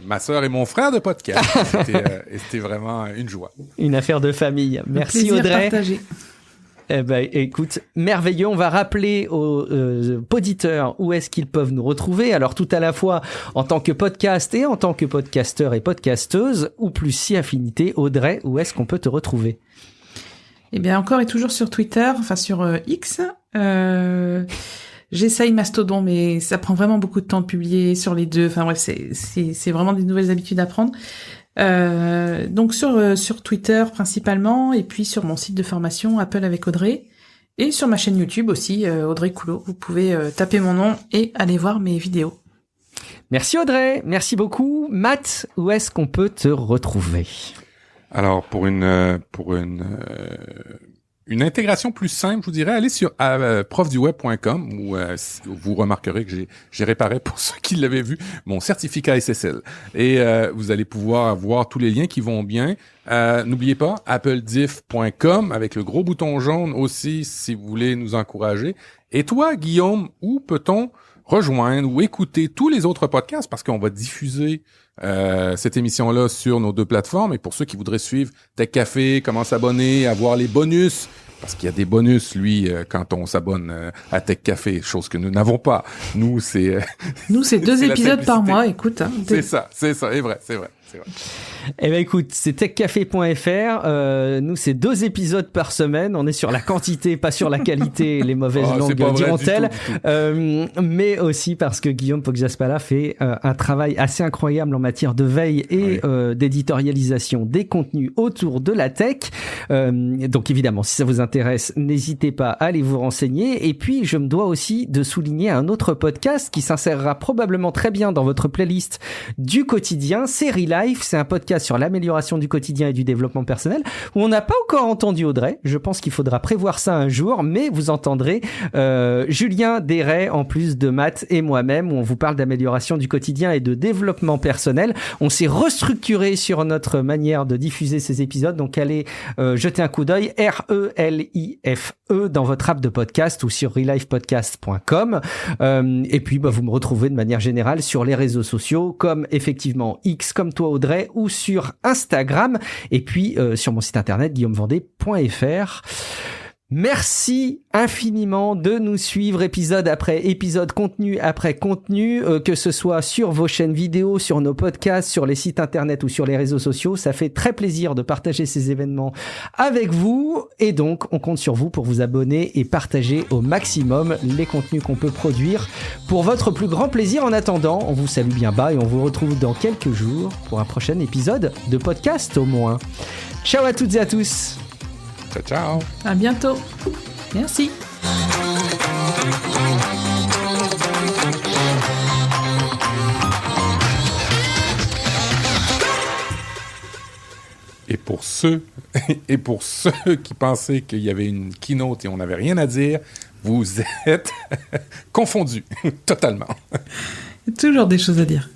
Speaker 3: ma sœur et mon frère de podcast. C'était vraiment une joie.
Speaker 1: Une affaire de famille. Merci Audrey.
Speaker 2: Partagé.
Speaker 1: Écoute, merveilleux. On va rappeler aux auditeurs où est-ce qu'ils peuvent nous retrouver. Alors tout à la fois en tant que podcast et en tant que podcasteur et podcasteuse, ou plus si affinité. Audrey, où est-ce qu'on peut te retrouver? Eh
Speaker 2: bien, encore et toujours sur Twitter, enfin sur X. J'essaye Mastodon, mais ça prend vraiment beaucoup de temps de publier sur les deux. Enfin bref, c'est vraiment des nouvelles habitudes à prendre. Donc sur Twitter principalement, et puis sur mon site de formation Apple avec Audrey, et sur ma chaîne YouTube aussi, Audrey Coulot. Vous pouvez taper mon nom et aller voir mes vidéos.
Speaker 1: Merci Audrey, merci beaucoup. Matt, où est-ce qu'on peut te retrouver?
Speaker 3: Alors, pour une intégration plus simple, je vous dirais, allez sur profduweb.com où vous remarquerez que j'ai réparé, pour ceux qui l'avaient vu, mon certificat SSL. Et vous allez pouvoir voir tous les liens qui vont bien. N'oubliez pas, applediff.com avec le gros bouton jaune aussi, si vous voulez nous encourager. Et toi, Guillaume, où peut-on rejoindre ou écouter tous les autres podcasts? Parce qu'on va diffuser cette émission-là sur nos deux plateformes. Et pour ceux qui voudraient suivre Tech Café, comment s'abonner, avoir les bonus, parce qu'il y a des bonus, quand on s'abonne à Tech Café, chose que nous n'avons pas. Nous, c'est
Speaker 2: 2 épisodes par mois, écoute. Hein,
Speaker 3: c'est ça, c'est vrai.
Speaker 1: Eh ben écoute, c'est techcafé.fr. Nous, c'est 2 épisodes par semaine. On est sur la quantité, pas sur la qualité. Les mauvaises langues diront-elles. Mais aussi parce que Guillaume Poggiaspala fait un travail assez incroyable en matière de veille et d'éditorialisation des contenus autour de la tech. Donc évidemment, si ça vous intéresse, n'hésitez pas à aller vous renseigner. Et puis, je me dois aussi de souligner un autre podcast qui s'insérera probablement très bien dans votre playlist du quotidien. C'est Relife. C'est un podcast sur l'amélioration du quotidien et du développement personnel où on n'a pas encore entendu Audrey. Je pense qu'il faudra prévoir ça un jour, mais vous entendrez Julien Desray en plus de Matt et moi-même où on vous parle d'amélioration du quotidien et de développement personnel. On s'est restructuré sur notre manière de diffuser ces épisodes, donc allez jeter un coup d'œil, RELIFE dans votre app de podcast ou sur relifepodcast.com. Et puis vous me retrouvez de manière générale sur les réseaux sociaux comme effectivement X comme toi Audrey ou sur Instagram et puis sur mon site internet guillaumevendée.fr. Merci infiniment de nous suivre épisode après épisode, contenu après contenu, que ce soit sur vos chaînes vidéo, sur nos podcasts, sur les sites internet ou sur les réseaux sociaux. Ça fait très plaisir de partager ces événements avec vous et donc on compte sur vous pour vous abonner et partager au maximum les contenus qu'on peut produire pour votre plus grand plaisir. En attendant, on vous salue bien bas et on vous retrouve dans quelques jours pour un prochain épisode de podcast au moins. Ciao à toutes et à tous.
Speaker 3: Ciao.
Speaker 2: À bientôt. Merci.
Speaker 3: Et pour ceux qui pensaient qu'il y avait une keynote et on n'avait rien à dire, vous êtes confondus totalement.
Speaker 2: Il y a toujours des choses à dire.